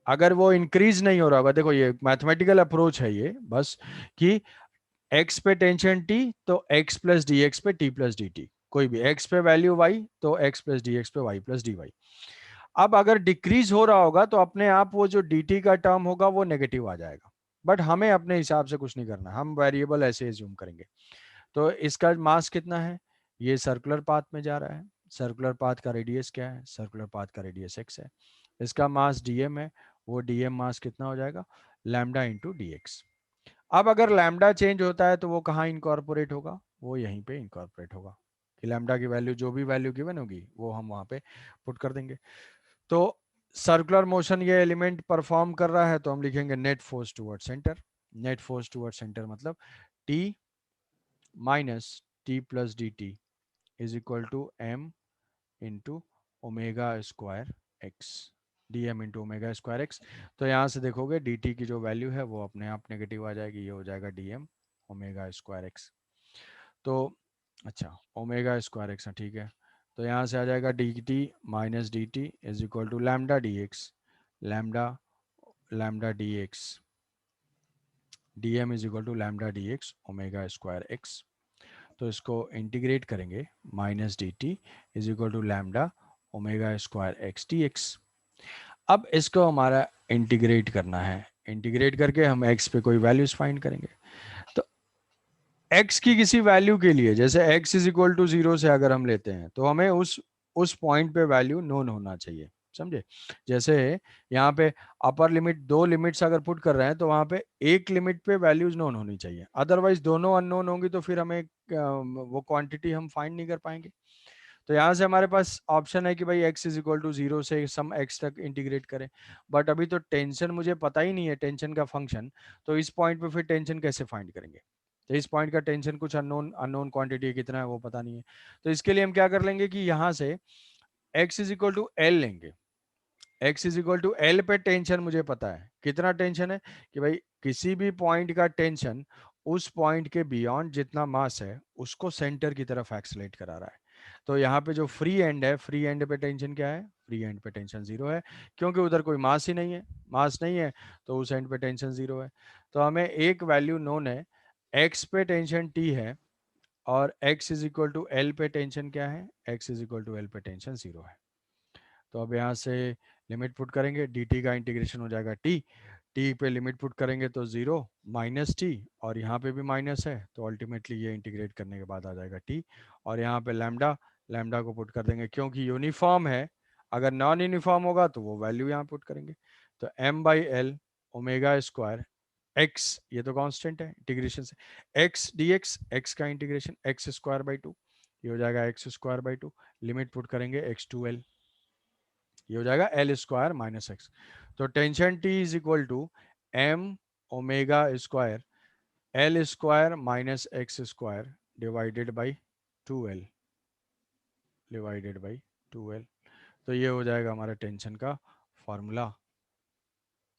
अगर वो इंक्रीज नहीं हो रहा होगा, देखो ये मैथमेटिकल अप्रोच है ये बस, कि x पे टेंशन t तो x प्लस डी एक्स पे t प्लस डी टी, कोई भी x पे वैल्यू y तो x प्लस डी एक्स पे y प्लस डी वाई। अब अगर डिक्रीज हो रहा होगा तो अपने आप वो जो dt का टर्म होगा वो नेगेटिव आ जाएगा। बट हमें अपने हिसाब से कुछ नहीं करना, हम वेरिएबल ऐसे एज्यूम करेंगे। तो इसका मास कितना है, ये सर्कुलर पाथ में जा रहा है, सर्कुलर पाथ का रेडियस क्या है, सर्कुलर पाथ का रेडियस x है। इसका मास dm है, वो dm मास कितना हो जाएगा, लैम्डा इंटू डी एक्स। अब अगर लैम्डा चेंज होता है तो वो कहाँ इनकॉर्पोरेट होगा, वो यहीं पे इनकॉर्पोरेट होगा, कि लैम्डा की वैल्यू जो भी वैल्यू गिवन होगी वो हम वहाँ पे पुट कर देंगे। तो सर्कुलर मोशन ये एलिमेंट परफॉर्म कर रहा है तो हम लिखेंगे net force toward centre. Net force toward centre मतलब t minus T plus D T is equal to m into omega square X, D M into omega square X. तो यहाँ से देखोगे डी टी की जो वैल्यू है वो अपने आप नेगेटिव आ जाएगी, ये हो जाएगा D M omega square X. तो अच्छा ओमेगा स्क्वायर एक्स, ठीक है। तो यहाँ से आ जाएगा D T minus D T is equal to lambda D X, lambda lambda D X, D M is equal to lambda D X omega square X. तो इसको इंटीग्रेट करेंगे, minus D T is equal to lambda omega square X T X. अब इसको हमारा integrate करना है, integrate करके हम x पे कोई वैल्यूज फाइंड करेंगे। तो x की किसी वैल्यू के लिए, जैसे x इज इक्वल टू 0 से अगर हम लेते हैं तो हमें उस पॉइंट पे वैल्यू नोन होना चाहिए, समझे। जैसे यहाँ पे अपर लिमिट, दो लिमिट्स अगर पुट कर रहे हैं तो वहाँ पे एक लिमिट पे वैल्यूज नोन होनी चाहिए, अदरवाइज दोनों अननोन होंगी तो फिर हमें वो क्वांटिटी हम फाइंड नहीं कर पाएंगे। तो यहाँ से हमारे पास ऑप्शन है कि भाई x इज इक्वल टू 0 से सम x तक इंटीग्रेट करें। बट अभी तो टेंशन मुझे पता ही नहीं है, टेंशन का फंक्शन, तो इस पॉइंट पे फिर टेंशन कैसे फाइंड करेंगे। तो इस पॉइंट का टेंशन कुछ अननोन अननोन क्वांटिटी कितना है वो पता नहीं है। तो इसके लिए हम क्या कर लेंगे कि यहाँ से x is equal to L लेंगे। x is equal to L पे टेंशन मुझे पता है, कितना टेंशन है कि भाई किसी भी पॉइंट का टेंशन उस पॉइंट के बियॉन्ड जितना मास है उसको सेंटर की तरफ एक्सलेट करा रहा है। तो यहाँ पे जो फ्री एंड है, फ्री एंड पे टेंशन क्या है? फ्री एंड पे टेंशन जीरो है, क्योंकि उधर कोई मास ही नहीं है, मास नहीं है, तो उस एंड पे टेंशन जीरो है। तो हमें एक वैल्यू नोन है, एक्स पे टेंशन टी है और x is equal to L पे टेंशन क्या है? x is equal to L पे टेंशन जीरो है। तो अब यहाँ से लिमिट पुट करेंगे, dt का इंटीग्रेशन हो जाएगा t, t पे लिमिट पुट करेंगे तो जीरो माइनस टी, और यहाँ पे भी माइनस है, तो अल्टीमेटली ये इंटीग्रेट करने के बाद आ जाएगा t, और यहाँ पे लैम्डा, लैम्डा को पुट कर देंगे क्योंकि यूनिफॉर्म है, अगर नॉन यूनिफॉर्म होगा तो वो वैल्यू यहाँ पुट करेंगे। तो m by L omega square x, ये तो कांस्टेंट है इंटीग्रेशन से, x dx, x का integration x square by two, ये हो जाएगा x square by two, limit put करेंगे x टू एल, ये हो जाएगा एल स्क्वायर माइनस एक्स। तो tension T is equal to M omega square L square minus X square divided by two L, divided by two L. तो ये हो जाएगा हमारा टेंशन का फॉर्मूला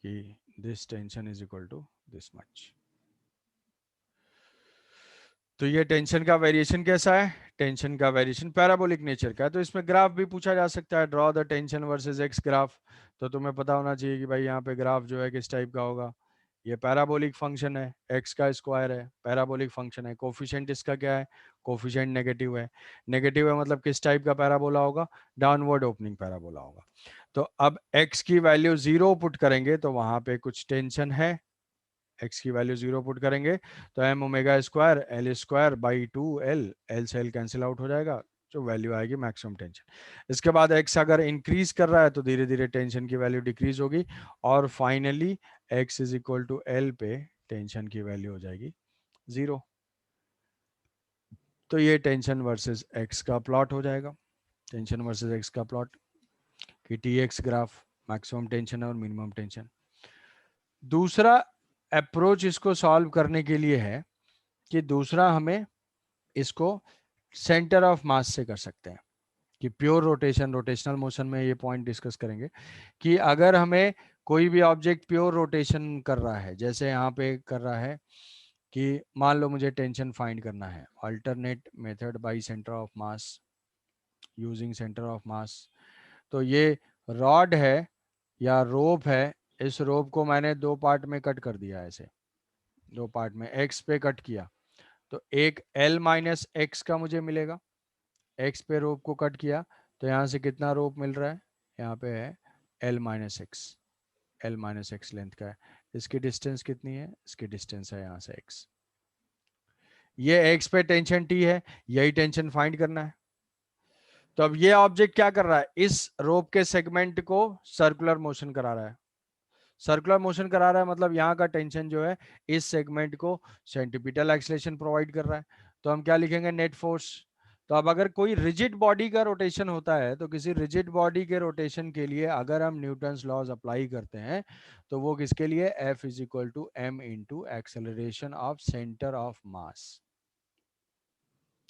कि this tension is equal to this much. तो ये टेंशन का वेरिएशन कैसा है? टेंशन का वेरिएशन पैराबोलिक नेचर का है, तो इसमें ग्राफ भी पूछा जा सकता है, draw the tension versus x graph. तो तुम्हें पता होना चाहिए कि भाई यहाँ पे ग्राफ जो है किस टाइप का होगा। ये पैराबोलिक फंक्शन है, एक्स का स्क्वायर है, पैराबोलिक फंक्शन है, कोफिशिएंट इसका क्या है? कोफिशिएंट नेगेटिव है। नेगेटिव है मतलब किस टाइप का पैराबोला होगा? डाउनवर्ड ओपनिंग पैराबोला होगा। तो अब एक्स की वैल्यू जीरो पुट करेंगे तो वहां पे कुछ टेंशन है, x की वैल्यू जीरो पुट करेंगे तो M omega square L square by two L, L से एल कैंसिल आउट हो जाएगा, जो वैल्यू आएगी मैक्सिमम टेंशन। इसके बाद x अगर इंक्रीज कर रहा है तो धीरे धीरे टेंशन की वैल्यू डिक्रीज होगी, और finally x is equal to L पे टेंशन की वैल्यू हो जाएगी जीरो। तो ये टेंशन वर्सेस x का प्लॉट हो जाएगा, टेंशन वर्सेस x का प्लॉट कि T X graph maximum tension और मिनिमम टेंशन। दूसरा अप्रोच इसको सॉल्व करने के लिए है कि दूसरा हमें इसको सेंटर ऑफ मास से कर सकते हैं, कि प्योर रोटेशन, रोटेशनल मोशन में ये पॉइंट डिस्कस करेंगे कि अगर हमें कोई भी ऑब्जेक्ट प्योर रोटेशन कर रहा है, जैसे यहाँ पे कर रहा है कि मान लो मुझे टेंशन फाइंड करना है, alternate method by centre of mass, using centre of mass. तो ये रॉड है या रोप है, इस रोप को मैंने दो पार्ट में कट कर दिया, ऐसे दो पार्ट में एक्स पे कट किया, तो एक एल माइनस एक्स का मुझे मिलेगा, एक्स पे रोप को कट किया तो यहाँ से कितना रोप मिल रहा है? यहाँ पे है L minus x, L minus x length का है। इसकी डिस्टेंस कितनी है? इसकी डिस्टेंस है यहाँ से एक्स। ये एक्स पे टेंशन टी है, यही टेंशन फाइंड करना है। तो अब ये ऑब्जेक्ट क्या कर रहा है? इस रोप के सेगमेंट को सर्कुलर मोशन करा रहा है, सर्कुलर मोशन करा रहा है मतलब यहाँ का टेंशन जो है इस सेगमेंट को सेंटीपिटल एक्सलेशन प्रोवाइड कर रहा है। तो हम क्या लिखेंगे? Net force. तो अब अगर कोई रिजिड बॉडी का रोटेशन होता है तो किसी रिजिड बॉडी के रोटेशन के लिए अगर हम न्यूटन्स लॉज अप्लाई करते हैं तो वो किसके लिए? F is equal to M into acceleration of centre of mass,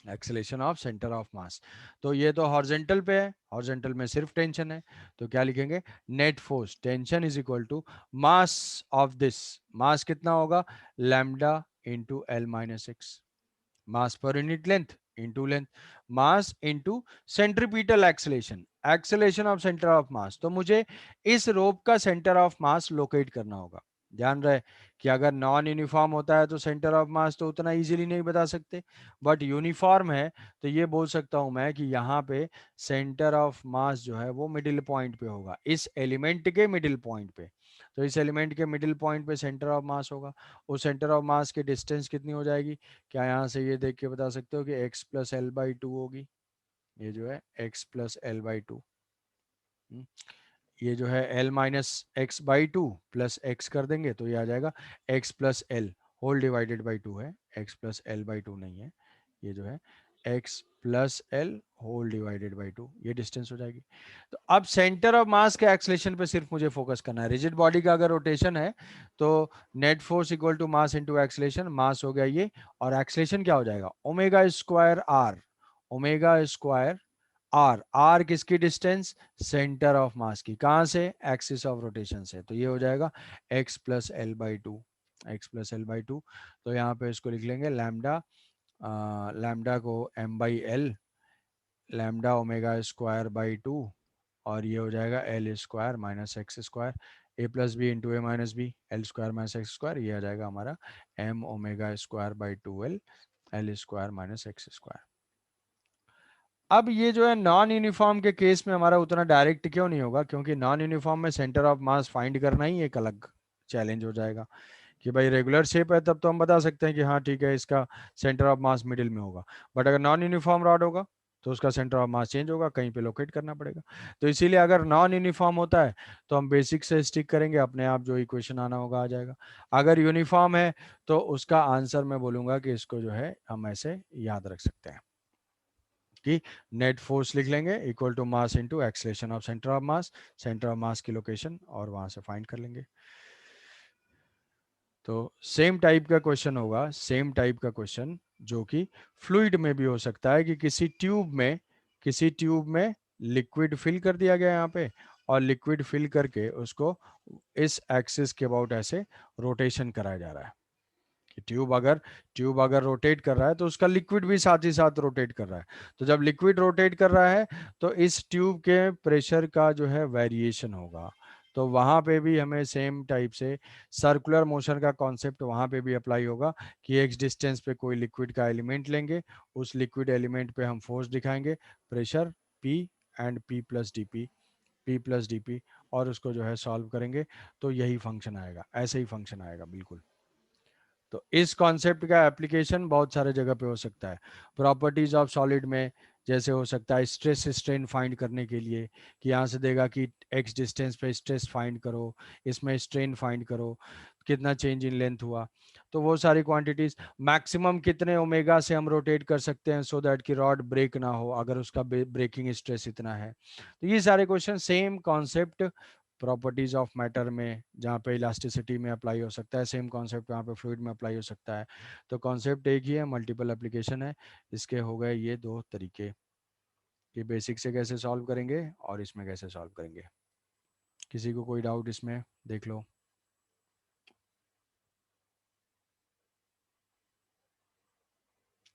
acceleration of centre of mass. तो ये तो हॉरिजॉन्टल पे है, हॉरिजॉन्टल में सिर्फ टेंशन है, तो क्या लिखेंगे? Net force tension is equal to mass of this, mass कितना होगा? Lambda into L minus X, mass per unit length into length, mass into centripetal acceleration, acceleration of centre of mass. तो मुझे इस रोप का सेंटर ऑफ मास लोकेट करना होगा। ध्यान रहे कि अगर नॉन यूनिफॉर्म होता है तो सेंटर ऑफ मास तो उतना इजीली नहीं बता सकते, बट यूनिफॉर्म है तो ये बोल सकता हूं मैं कि यहाँ पे सेंटर ऑफ मास जो है वो मिडिल पॉइंट पे होगा, इस एलिमेंट के मिडिल पॉइंट पे। तो इस एलिमेंट के मिडिल पॉइंट पे सेंटर ऑफ मास होगा, उस सेंटर ऑफ मास की डिस्टेंस कितनी हो जाएगी? क्या यहाँ से ये देख के बता सकते हो कि x plus L by two होगी, ये जो है x plus L by two, ये जो है l minus X by two plus X कर देंगे तो ये आ जाएगा x plus L whole divided by two है, x plus L by two नहीं है, ये जो है x plus L whole divided by two, ये डिस्टेंस हो जाएगी। तो अब सेंटर ऑफ मास के एक्सलेशन पे सिर्फ मुझे फोकस करना है। रिजिड बॉडी का अगर रोटेशन है तो net force equal to mass into acceleration, mass हो गया ये, और एक्सलेशन क्या हो जाएगा? Omega square are, omega square R, R किसकी डिस्टेंस? सेंटर ऑफ मास की, कहां से? एक्सिस ऑफ रोटेशन से, तो ये हो जाएगा x plus L by two, x plus L by two. तो यहाँ पे इसको लिख लेंगे लैम्डा, लैम्डा को m by L, lambda omega square by two, और ये हो जाएगा L square minus X square, A plus B into A minus B, L square minus X square, ये आ जाएगा हमारा M omega square by two L, L square minus X square. अब ये जो है नॉन यूनिफॉर्म के केस में हमारा उतना डायरेक्ट क्यों नहीं होगा, क्योंकि नॉन यूनिफॉर्म में सेंटर ऑफ मास फाइंड करना ही एक अलग चैलेंज हो जाएगा। कि भाई रेगुलर शेप है तब तो हम बता सकते हैं कि हाँ ठीक है इसका सेंटर ऑफ मास मिडिल में होगा, बट अगर नॉन यूनिफॉर्म रॉड होगा तो उसका सेंटर ऑफ मास चेंज होगा, कहीं पे लोकेट करना पड़ेगा। तो इसीलिए अगर नॉन यूनिफॉर्म होता है तो हम बेसिक से स्टिक करेंगे, अपने आप जो इक्वेशन आना होगा आ जाएगा। अगर यूनिफॉर्म है तो उसका आंसर मैं बोलूंगा कि इसको जो है हम ऐसे याद रख सकते हैं कि नेट फोर्स लिख लेंगे equal to mass into acceleration of centre of mass, centre of mass की लोकेशन और वहां से फाइंड कर लेंगे। तो सेम टाइप का क्वेश्चन होगा, सेम टाइप का क्वेश्चन जो कि फ्लूइड में भी हो सकता है कि किसी ट्यूब में लिक्विड फिल कर दिया गया यहाँ पे, और लिक्विड फिल करके उसको इस एक्सिस के अबाउट ऐसे रोटेशन कराया जा रहा है कि ट्यूब अगर रोटेट कर रहा है तो उसका लिक्विड भी साथ ही साथ रोटेट कर रहा है। तो जब लिक्विड रोटेट कर रहा है तो इस ट्यूब के प्रेशर का जो है वेरिएशन होगा। तो वहां पे भी हमें सेम टाइप से सर्कुलर मोशन का कॉन्सेप्ट वहां पे भी अप्लाई होगा कि एक्स डिस्टेंस पे कोई लिक्विड का एलिमेंट लेंगे, उस लिक्विड एलिमेंट पे हम फोर्स दिखाएंगे, pressure P and P plus D P, और उसको जो है सॉल्व करेंगे। तो यही फंक्शन आएगा, ऐसे ही फंक्शन आएगा बिल्कुल। तो इस कॉन्सेप्ट का एप्लीकेशन बहुत सारे जगह पे हो सकता है। प्रॉपर्टीज ऑफ सॉलिड में जैसे हो सकता है स्ट्रेस स्ट्रेन फाइंड करने के लिए, कि यहाँ से देगा कि एक्स डिस्टेंस पे स्ट्रेस फाइंड करो, इसमें स्ट्रेन फाइंड करो, कितना चेंज इन लेंथ हुआ। तो वो सारी क्वांटिटीज, मैक्सिमम कितने ओमेगा से हम रोटेट कर सकते हैं सो दैट कि रॉड ब्रेक ना हो अगर उसका ब्रेकिंग स्ट्रेस इतना है। तो ये सारे question same concept properties of matter में जहाँ पे इलास्टिसिटी में अप्लाई हो सकता है, सेम कॉन्सेप्ट यहाँ पे फ्लूइड में अप्लाई हो सकता है। तो कॉन्सेप्ट एक ही है, मल्टीपल एप्लीकेशन है। इसके हो गए ये दो तरीके कि बेसिक से कैसे सॉल्व करेंगे और इसमें कैसे सॉल्व करेंगे। किसी को कोई डाउट इसमें देख लो।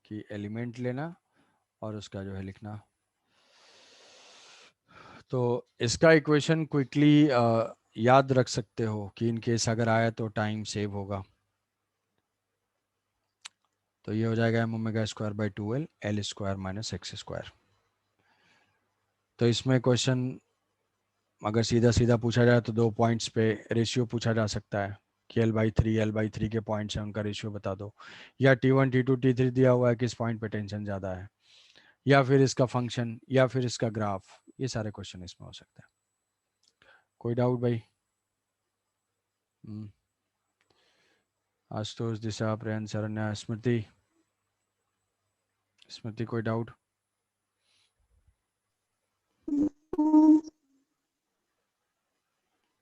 कि एलिमेंट लेना और उसका जो है लिखना। तो इसका इक्वेशन क्विकली याद रख सकते हो कि इन केस अगर आया तो टाइम सेव होगा। तो ये हो जाएगा M omega square by two L square minus X square. तो इसमें क्वेश्चन अगर सीधा सीधा पूछा जाए तो 2 पॉइंट्स पे रेशियो पूछा जा सकता है कि एल बाई थ्री के पॉइंट्स हैं उनका रेशियो बता दो, या T1 T2 T3 दिया हुआ है किस पॉइंट पे टेंशन ज़्यादा है, या फिर इसका फंक्शन, या फिर इसका ग्राफ। ये सारे क्वेश्चन इसमें हो सकते हैं। कोई डाउट भाई? आशुतोष, दिशा, प्रियन, शरण्या, स्मृति, स्मृति कोई डाउट?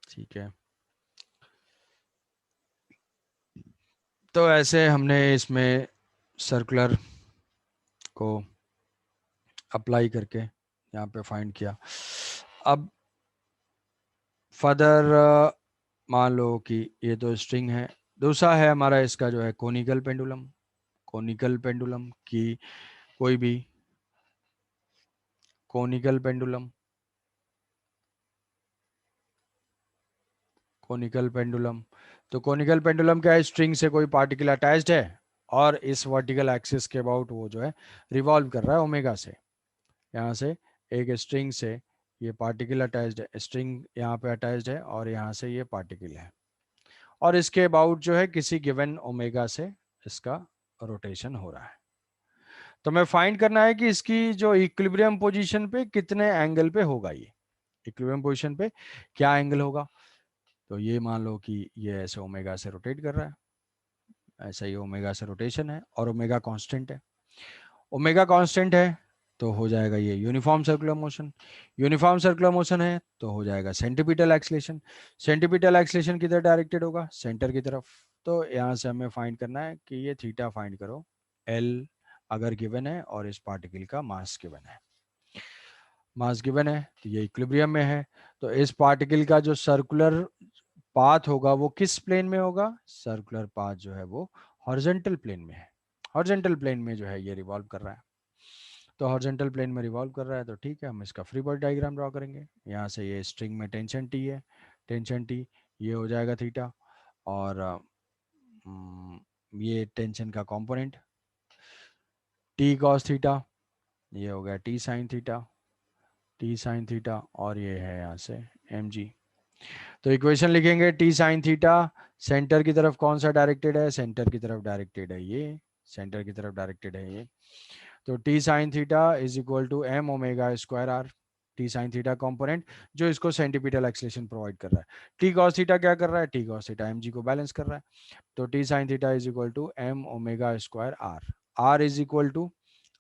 ठीक है। तो ऐसे हमने इसमें सर्कुलर को अप्लाई करके यहाँ पे फाइंड किया। अब फर्दर मान लो कि ये तो स्ट्रिंग है, दूसरा है हमारा इसका जो है कोनिकल पेंडुलम। कोनिकल पेंडुलम की कोई भी कोनिकल पेंडुलम, कोनिकल पेंडुलम। तो कोनिकल पेंडुलम क्या है, स्ट्रिंग से कोई पार्टिकल अटैच्ड है और इस वर्टिकल एक्सिस के अबाउट वो जो है रिवॉल्व कर रहा है ओमेगा से। यहाँ से एक स्ट्रिंग से ये पार्टिकल अटैच्ड है, स्ट्रिंग यहाँ पे अटैच्ड है और यहाँ से ये पार्टिकल है, और इसके अबाउट जो है किसी गिवन ओमेगा से इसका रोटेशन हो रहा है। तो मैं फाइंड करना है कि इसकी जो इक्विलिब्रियम पोजीशन पे कितने एंगल पे होगा, ये इक्विलिब्रियम पोजीशन पे क्या एंगल होगा। तो ये मान लो कि ये ऐसे ओमेगा से रोटेट कर रहा है, ऐसा ही ओमेगा से रोटेशन है और ओमेगा कांस्टेंट है। ओमेगा कांस्टेंट है तो हो जाएगा ये uniform circular motion. Uniform circular motion है तो हो जाएगा सेंटीपिटल एक्सलेशन। सेंटीपिटल एक्सलेशन किधर डायरेक्टेड होगा, सेंटर की तरफ। तो यहाँ से हमें फाइंड करना है कि ये थीटा फाइंड करो, एल अगर गिवन है और इस पार्टिकल का मास गिवन है। मास गिवन है तो ये इक्विलिब्रियम में है, तो इस पार्टिकल का जो सर्कुलर पाथ होगा वो किस प्लेन में होगा, सर्कुलर पाथ जो है वो हॉरिजॉन्टल प्लेन में है। हॉरिजॉन्टल प्लेन में जो है ये रिवॉल्व कर रहा है, तो हॉरिजॉन्टल प्लेन में रिवॉल्व कर रहा है, तो ठीक है हम इसका फ्री बॉडी डायग्राम ड्रॉ करेंगे। यहाँ से ये स्ट्रिंग में टेंशन टी है, टेंशन टी ये हो जाएगा थीटा, और ये टेंशन का कंपोनेंट टी कॉस थीटा, ये हो गया T sine theta, T sine theta, और ये है यहाँ से एम जी। तो इक्वेशन लिखेंगे टी साइन थीटा, सेंटर की तरफ कौन सा डायरेक्टेड है, सेंटर की तरफ डायरेक्टेड है ये, सेंटर की तरफ डायरेक्टेड है ये। तो T sine theta is equal to M omega square R, T sine theta component जो इसको सेंटीपिटल एक्सलेशन प्रोवाइड कर रहा है। टी कॉस थीटा क्या कर रहा है, T cos theta M G को बैलेंस कर रहा है। तो T sine theta is equal to M omega square R, R is equal to,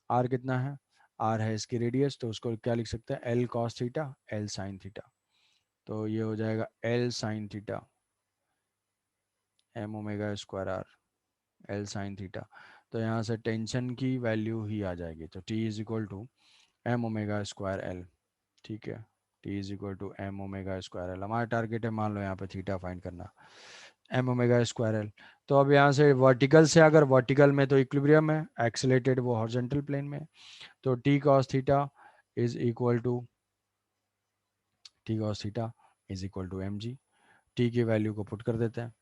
R कितना है, आर है इसकी रेडियस, तो उसको क्या लिख सकते हैं, L cos theta L sine theta. तो ये हो जाएगा L sine theta M omega square R L sine theta. तो यहाँ से टेंशन की वैल्यू ही आ जाएगी, तो T is equal to M omega square L, ठीक है, T is equal to M omega square L. हमारा टारगेट है मान लो यहाँ पे थीटा फाइंड करना, एम ओमेगा स्क्वायर एल। तो अब यहाँ से वर्टिकल से, अगर वर्टिकल में तो इक्विलिब्रियम है, एक्सेलेटेड वो हॉरिजॉन्टल प्लेन में, तो T cos theta is equal to, T cos theta is equal to M G. T की वैल्यू को पुट कर देते हैं,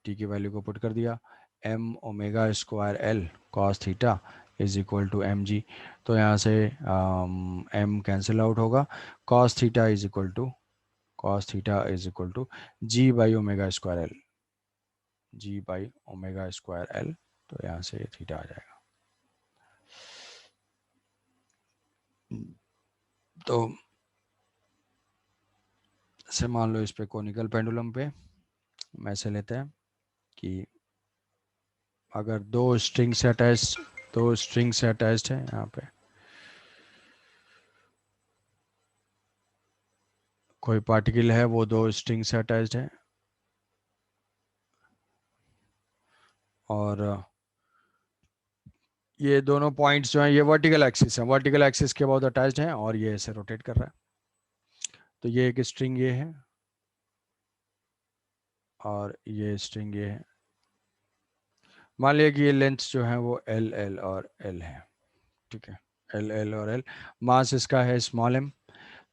टी की वैल्यू को पुट कर दिया, M omega square L cos theta is equal to M G. तो यहाँ से एम कैंसिल आउट होगा, cos theta is equal to, cos theta is equal to G by omega square L, G by omega square L. तो यहाँ से theta आ जाएगा। तो से मान लो इस पे कोनिकल पेंडुलम पे हम ऐसे लेते हैं कि अगर दो स्ट्रिंग से अटैच, दो स्ट्रिंग से अटैच्ड है, यहाँ पे कोई पार्टिकल है वो दो स्ट्रिंग से अटैच्ड है, और ये दोनों पॉइंट्स जो हैं ये वर्टिकल एक्सिस है, वर्टिकल एक्सिस के बहुत अटैच्ड हैं, और ये ऐसे रोटेट कर रहा है। तो ये एक स्ट्रिंग ये है, और ये स्ट्रिंग ये है। मान लिया कि ये लेंथ जो है वो एल एल और एल है, ठीक है, एल एल और एल। मास इसका है स्मॉल एम।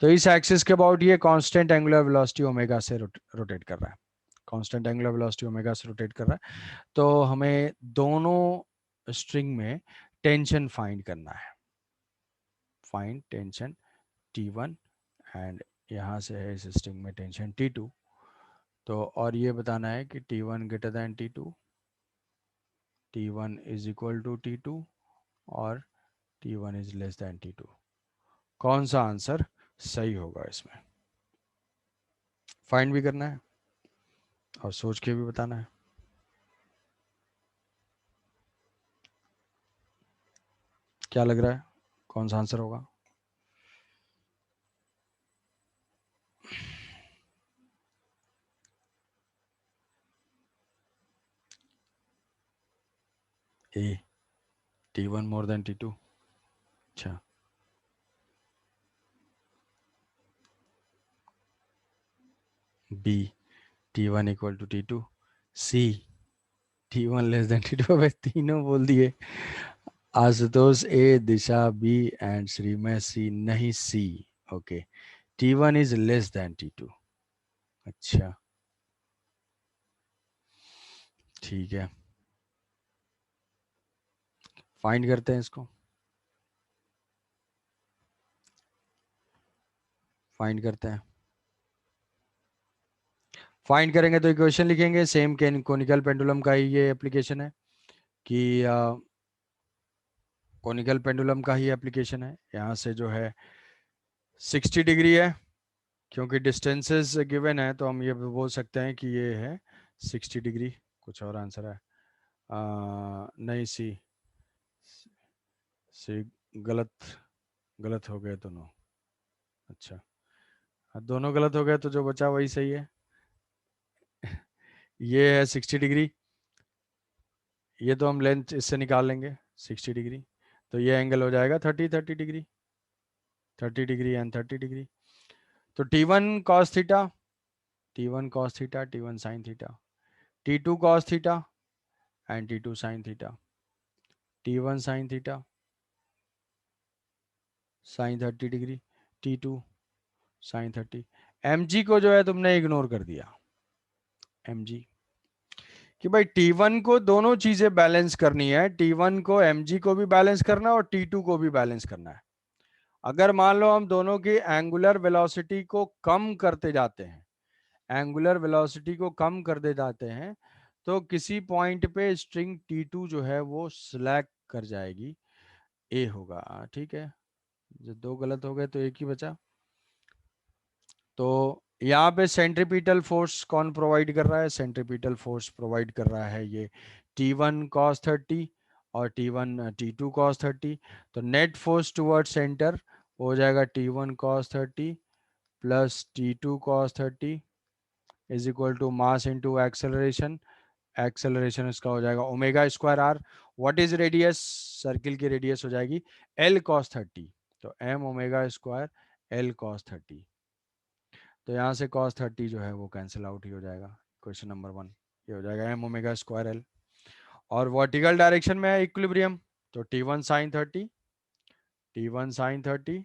तो इस एक्सिस के अबाउट ये कांस्टेंट एंगुलर वेलोसिटी ओमेगा से रोटेट कर रहा है, कांस्टेंट एंगुलर वेलोसिटी ओमेगा से रोटेट कर रहा है। तो हमें दोनों स्ट्रिंग में टेंशन फाइंड करना है, फाइंड टेंशन T1, एंड यहाँ से है इस स्ट्रिंग में टेंशन T2। तो और ये बताना है कि T1 greater than T2, T1 is equal to T2, और T1 is less than T2। कौन सा आंसर सही होगा इसमें फाइंड भी करना है और सोच के भी बताना है। क्या लग रहा है कौन सा आंसर होगा? A, T1 more than T2। अच्छा, B, T1 equal to T2। C, T1 less than T2। अब तीनों बोल दिए, Ashutosh A, Disha B, and Shreemay C. नहीं, C. Okay, T1 is less than T2। अच्छा, ठीक है, फाइंड करते हैं इसको, फाइंड करते हैं। फाइंड करेंगे तो इक्वेशन लिखेंगे, सेम कोनिकल पेंडुलम का ही ये एप्लीकेशन है, कि कोनिकल पेंडुलम का ही एप्लीकेशन है। यहाँ से जो है 60 डिग्री है, क्योंकि डिस्टेंसेस गिवन है, तो हम ये भी बोल सकते हैं कि ये है 60 डिग्री। कुछ और आंसर है? नहीं, सी, सी गलत, गलत हो गए दोनों। अच्छा, दोनों गलत हो गए, तो जो बचा वही सही है। ये है 60 डिग्री, ये तो हम लेंथ इससे निकाल लेंगे 60 डिग्री, तो ये एंगल हो जाएगा 30 डिग्री, 30 डिग्री एंड 30 डिग्री। तो T1 cos theta, T1 cos theta, T1 sin theta, T2 cos theta and T2 sin theta, T1 sin theta sin 30 degree, T2 sin 30। mg को जो है तुमने इग्नोर कर दिया, mg कि भाई T1 को दोनों चीजें बैलेंस करनी है, T1 को mg को भी बैलेंस करना है और T2 को भी बैलेंस करना है। अगर मान लो हम दोनों की एंगुलर वेलोसिटी को कम करते जाते हैं, एंगुलर वेलोसिटी को कम करते जाते हैं, तो किसी पॉइंट पे स्ट्रिंग T2 जो है वो स्लैक कर जाएगी, ए होगा। ठीक है, जो दो गलत हो गए तो एक ही बचा। तो यहाँ पे सेंट्रीपिटल फोर्स कौन प्रोवाइड कर रहा है? सेंट्रीपिटल फोर्स प्रोवाइड कर रहा है ये T1 cos 30 और T1 T2 cos 30। तो नेट फोर्स टुवर्ड सेंटर हो जाएगा T1 cos 30 plus T2 cos 30 is equal to mass into acceleration. Acceleration इसका हो जाएगा omega square R. What is radius? Circle की रेडियस हो जाएगी L cos 30, तो m omega square L cos 30। तो यहाँ से cos 30 जो है वो कैंसिल आउट ही हो जाएगा। क्वेश्चन नंबर 1 ये हो जाएगा m ओमेगा स्क्वायर L। और वर्टिकल डायरेक्शन में है इक्विलिब्रियम, तो T1 sin 30, T1 sin 30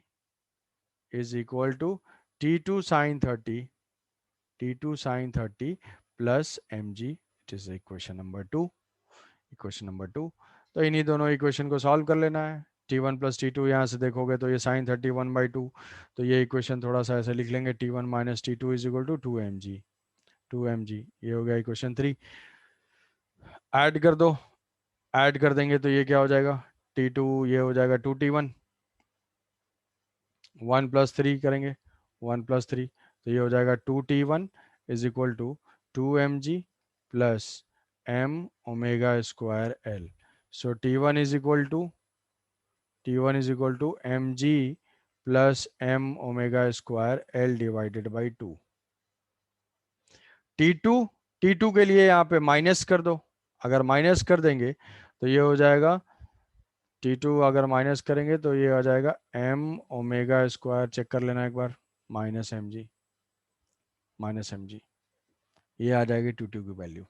is equal to T2 sin 30, T2 sin 30 plus mg। It is equation number 2, equation number 2। तो इन्हीं दोनों इक्वेशन को सॉल्व कर लेना है। T1 प्लस T2 यहाँ से देखोगे तो ये sin 30 1/2, तो ये इक्वेशन थोड़ा सा ऐसे लिख लेंगे T1 minus T2 is equal to 2mg, 2mg। ये हो गया इक्वेशन 3। ऐड कर दो, ऐड कर देंगे तो ये क्या हो जाएगा? T2 ये हो जाएगा 2T1, 1 प्लस 3 करेंगे, 1 प्लस 3 तो ये हो जाएगा 2T1 is equal to 2mg plus m omega square L। So T1 is equal to T1 is equal to mg plus m omega square L divided by 2। T2, T2 के लिए यहाँ पे minus कर दो, अगर माइनस कर देंगे तो ये हो जाएगा T2, अगर माइनस करेंगे तो ये आ जाएगा m ओमेगा स्क्वायर, चेक कर लेना एक बार, minus M G, minus M G, ये आ जाएगी T2 की वैल्यू।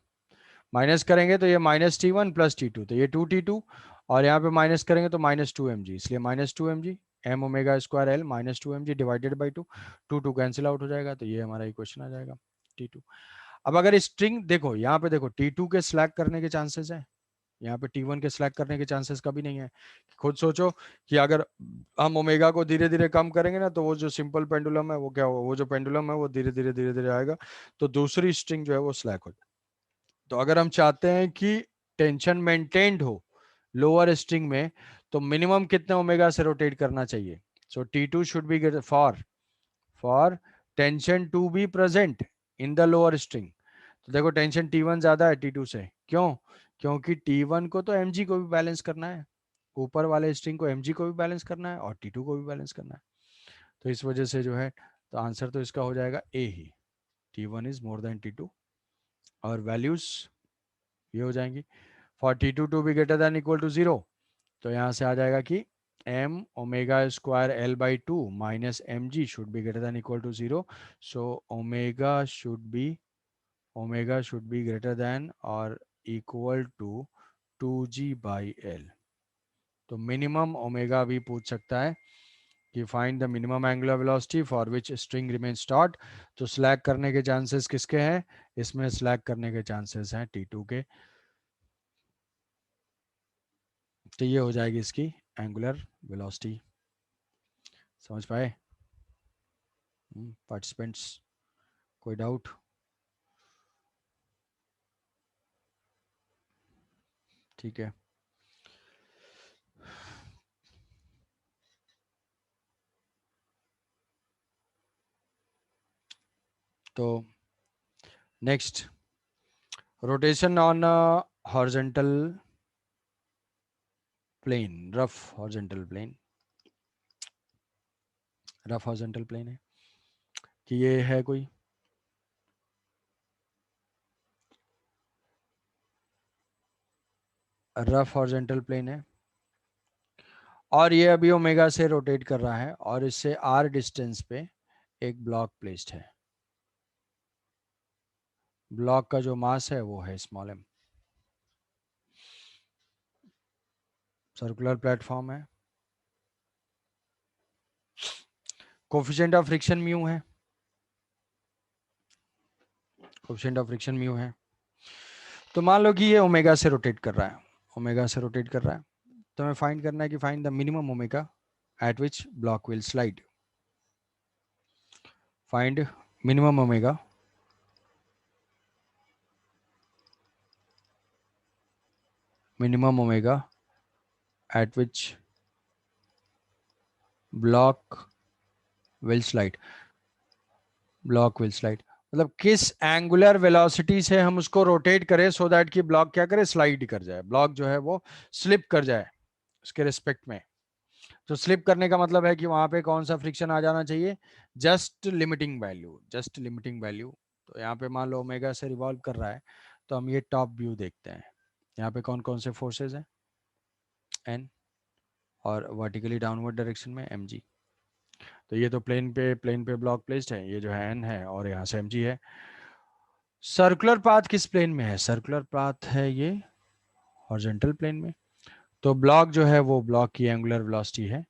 माइनस करेंगे तो ये माइनस T1 प्लस T2, तो ये 2T2 और यहाँ पे माइनस करेंगे तो माइनस 2mg, इसलिए minus 2mg m omega square L minus 2mg divided by 2, 2 cancel out हो जाएगा, तो ये हमारा इक्वेशन आ जाएगा T2। अब अगर स्ट्रिंग देखो, यहाँ पे देखो T2 के स्लैक करने के चांसेस है, यहाँ पे T1 के स्लैक करने के चांसेस कभी नहीं है। खुद सोचो कि अगर हम ओमेगा को धीरे धीरे कम करेंगे ना, तो वो जो सिंपल पेंडुलम है वो क्या होगा, वो जो पेंडुलम है वो धीरे धीरे आएगा, तो दूसरी स्ट्रिंग जो है वो स्लैक हो। तो अगर हम चाहते हैं कि टेंशन मेंटेन्ड हो लोअर स्ट्रिंग में, तो मिनिमम कितने ओमेगा से रोटेट करना चाहिए? So T2 should be for tension to be present in the lower string. तो देखो टेंशन T1 ज्यादा है T2 से, क्यों? क्योंकि T1 को तो mg को भी बैलेंस करना है, ऊपर वाले स्ट्रिंग को mg को भी बैलेंस करना है और T2 को भी बैलेंस करना है। तो इस वजह से जो है, तो आंसर तो इसका हो जाएगा ए ही, T1 is more than T2। और वैल्यूज ये हो जाएंगी for T2 to be greater than equal to 0, तो यहाँ से आ जाएगा कि m omega square L by 2 minus mg should be greater than equal to 0। So omega should be greater than और equal to 2g by L। तो minimum omega भी पूछ सकता है कि find the minimum angular velocity for which string remains taut. तो slack करने के चांसेस किसके हैं? इसमें स्लैक करने के चांसेस हैं T2 के। तो ये हो जाएगी इसकी एंगुलर वेलोसिटी। समझ पाए पार्टिसिपेंट्स? कोई डाउट? ठीक है, तो next, rotation on horizontal plane, rough horizontal plane, rough horizontal plane है कि ये है कोई रफ हॉरिजॉन्टल प्लेन है और ये अभी ओमेगा से रोटेट कर रहा है, और इससे r डिस्टेंस पे एक ब्लॉक प्लेस्ड है। ब्लॉक का जो मास है वो है स्मॉल m। सर्कुलर प्लेटफॉर्म है, कोफिशिएंट ऑफ फ्रिक्शन म्यू है, कोफिशिएंट ऑफ फ्रिक्शन म्यू है। तो मान लो कि ये ओमेगा से रोटेट कर रहा है, ओमेगा से रोटेट कर रहा है, तो हमें फाइंड करना है कि find the minimum omega eight which block will slide. Find minimum omega at which block will slide, block will slide मतलब किस एंगुलर वेलोसिटी से हम उसको रोटेट करें सो दैट कि ब्लॉक क्या करे, स्लाइड कर जाए, ब्लॉक जो है वो स्लिप कर जाए उसके रिस्पेक्ट में। तो स्लिप करने का मतलब है कि वहां पे कौन सा फ्रिक्शन आ जाना चाहिए, just limiting value, just limiting value. तो यहाँ पे मान लो ओमेगा से रिवॉल्व कर रहा है, तो हम ये टॉप व्यू देखते हैं। यहाँ पे कौन कौन से फोर्सेस हैं, एन, और वर्टिकली डाउनवर्ड डायरेक्शन में एम जी। तो ये तो प्लेन पे ब्लॉक प्लेस्ड है, ये जो है एन है और यहाँ से एम जी है। सर्कुलर पाथ किस प्लेन में है, सर्कुलर पाथ है ये हॉरिजॉन्टल प्लेन में। तो ब्लॉक जो है वो ब्लॉक की एंगुलर वेलोसिटी है,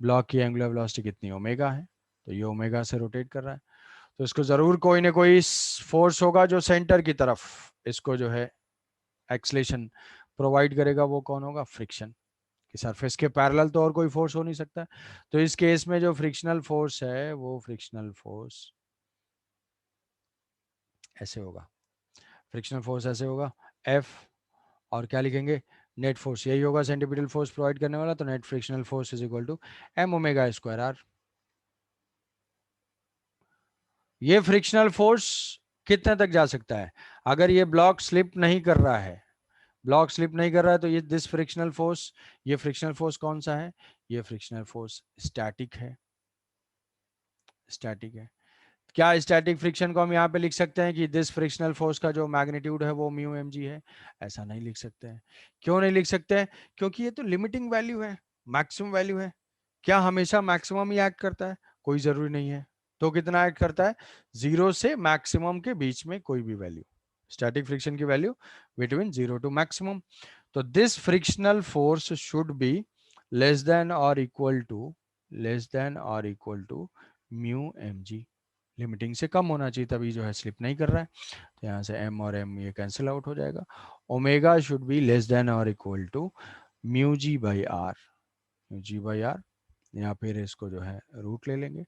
ब्लॉक की एंगुलर वेलोसिटी कितनी, ओमेगा है। तो ये ओमेगा से रोटेट कर रहा है, तो इसको जरूर कोई ना कोई फोर्स होगा जो सेंटर की तरफ इसको जो है एक्सलेशन प्रोवाइड करेगा, वो कौन होगा, फ्रिक्शन। कि सरफेस के पैरेलल तो और कोई फोर्स हो नहीं सकता। तो इस केस में जो फ्रिक्शनल फोर्स है वो फ्रिक्शनल फोर्स ऐसे होगा, फ्रिक्शनल फोर्स ऐसे होगा एफ, और क्या लिखेंगे, नेट फोर्स यही होगा सेंट्रीपिटल फोर्स प्रोवाइड करने वाला, तो net frictional force is equal to M omega square R. ये फ्रिक्शनल फोर्स कितने तक जा सकता है, अगर ये ब्लॉक स्लिप नहीं कर रहा है, ब्लॉक स्लिप नहीं कर रहा है, तो ये दिस फ्रिक्शनल फोर्स, ये फ्रिक्शनल फोर्स कौन सा है, ये फ्रिक्शनल फोर्स स्टैटिक है, स्टैटिक है। क्या स्टैटिक फ्रिक्शन को हम यहाँ पे लिख सकते हैं कि दिस फ्रिक्शनल फोर्स का जो मैग्नीट्यूड है वो म्यू एम जी है, ऐसा नहीं लिख सकते हैं। क्यों नहीं लिख सकते हैं, क्योंकि ये तो लिमिटिंग वैल्यू है, मैक्सिमम वैल्यू है। क्या हमेशा मैक्सिमम ही एक्ट करता है, कोई जरूरी नहीं है। तो कितना एक्ट करता है, जीरो से मैक्सिमम के बीच में कोई भी वैल्यू, स्टैटिक फ्रिक्शन की value between zero to maximum. तो this frictional force should be less than और इक्वल टू, लेस देन और equal to mu M G, limiting से कम होना चाहिए, तभी जो है स्लिप नहीं कर रहा है। तो यहाँ से m और m ये कैंसिल आउट हो जाएगा। Omega should be less than और equal to mu G by R, mu G by R. यहाँ फिर इसको जो है रूट ले लेंगे,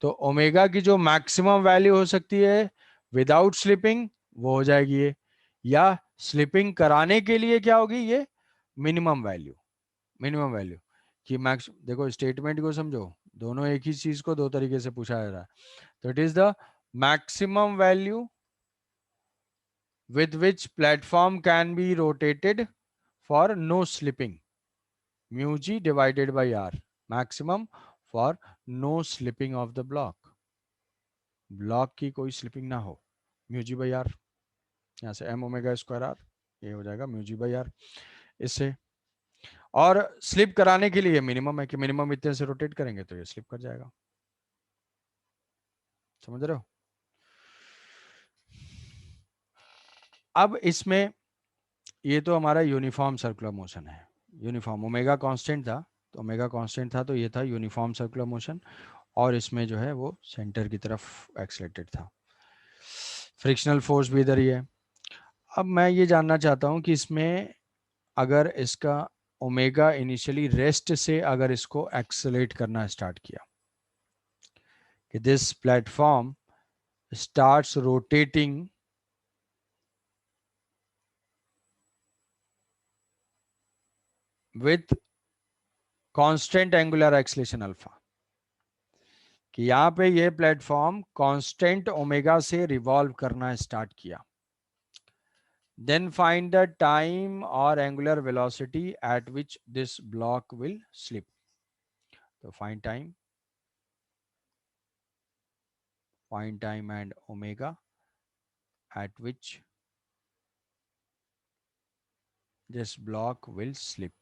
तो ओमेगा की जो मैक्सिमम वैल्यू हो सकती है विदाउट स्लिपिंग वो हो जाएगी ये, या स्लिपिंग कराने के लिए क्या होगी ये मिनिमम वैल्यू, मिनिमम वैल्यू कि मैक्स। देखो स्टेटमेंट को समझो, दोनों एक ही चीज को दो तरीके से पूछा जा रहा है। तो it is the maximum value with which platform can be rotated for no slipping, mu g divided by r, maximum for no slipping of the block, block की कोई स्लिपिंग ना हो, म्यू जी बाई आर। यहाँ से M omega square R, ये हो जाएगा mu G by are इससे। और स्लिप कराने के लिए मिनिमम है कि मिनिमम इतने से रोटेट करेंगे तो ये स्लिप कर जाएगा, समझ रहे हो। अब इसमें ये तो हमारा यूनिफॉर्म सर्कुलर मोशन है, यूनिफॉर्म ओमेगा कांस्टेंट था, तो ओमेगा कांस्टेंट था तो ये था यूनिफॉर्म सर्कुलर मोशन, और इसमें जो है वो सेंटर की तरफ एक्सलेटेड था, फ्रिक्शनल फोर्स भी इधर ही है। अब मैं ये जानना चाहता हूँ कि इसमें अगर इसका ओमेगा इनिशियली रेस्ट से अगर इसको एक्सलेट करना स्टार्ट किया, कि this platform starts rotating with constant angular acceleration alpha, कि यहाँ पे ये प्लेटफॉर्म कांस्टेंट ओमेगा से रिवॉल्व करना स्टार्ट किया, then find the time or angular velocity at which this block will slip. So find time and omega at which this block will slip.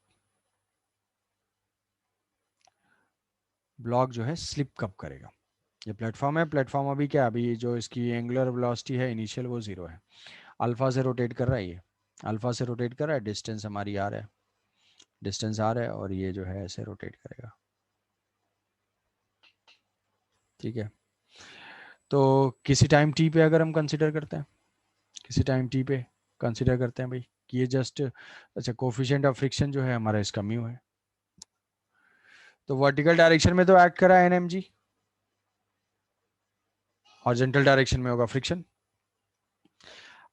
Block जो है slip कब करेगा, ये platform है, platform अभी क्या है, अभी जो इसकी एंगुलर वेलोसिटी है इनिशियल वो 0 है, अल्फा से रोटेट कर रहा है, ये अल्फा से रोटेट कर रहा है, डिस्टेंस हमारी आर है, डिस्टेंस आर है, और ये जो है ऐसे रोटेट करेगा। ठीक है, तो किसी टाइम टी पे अगर हम कंसिडर करते हैं, किसी टाइम टी पे कंसिडर करते हैं भाई कि ये जस्ट, अच्छा कोफिशिएंट ऑफ फ्रिक्शन जो है हमारा इसका म्यू है, तो वर्टिकल डायरेक्शन में तो एक्ट करा है एनएमजी, हॉरिजॉन्टल डायरेक्शन में होगा फ्रिक्शन।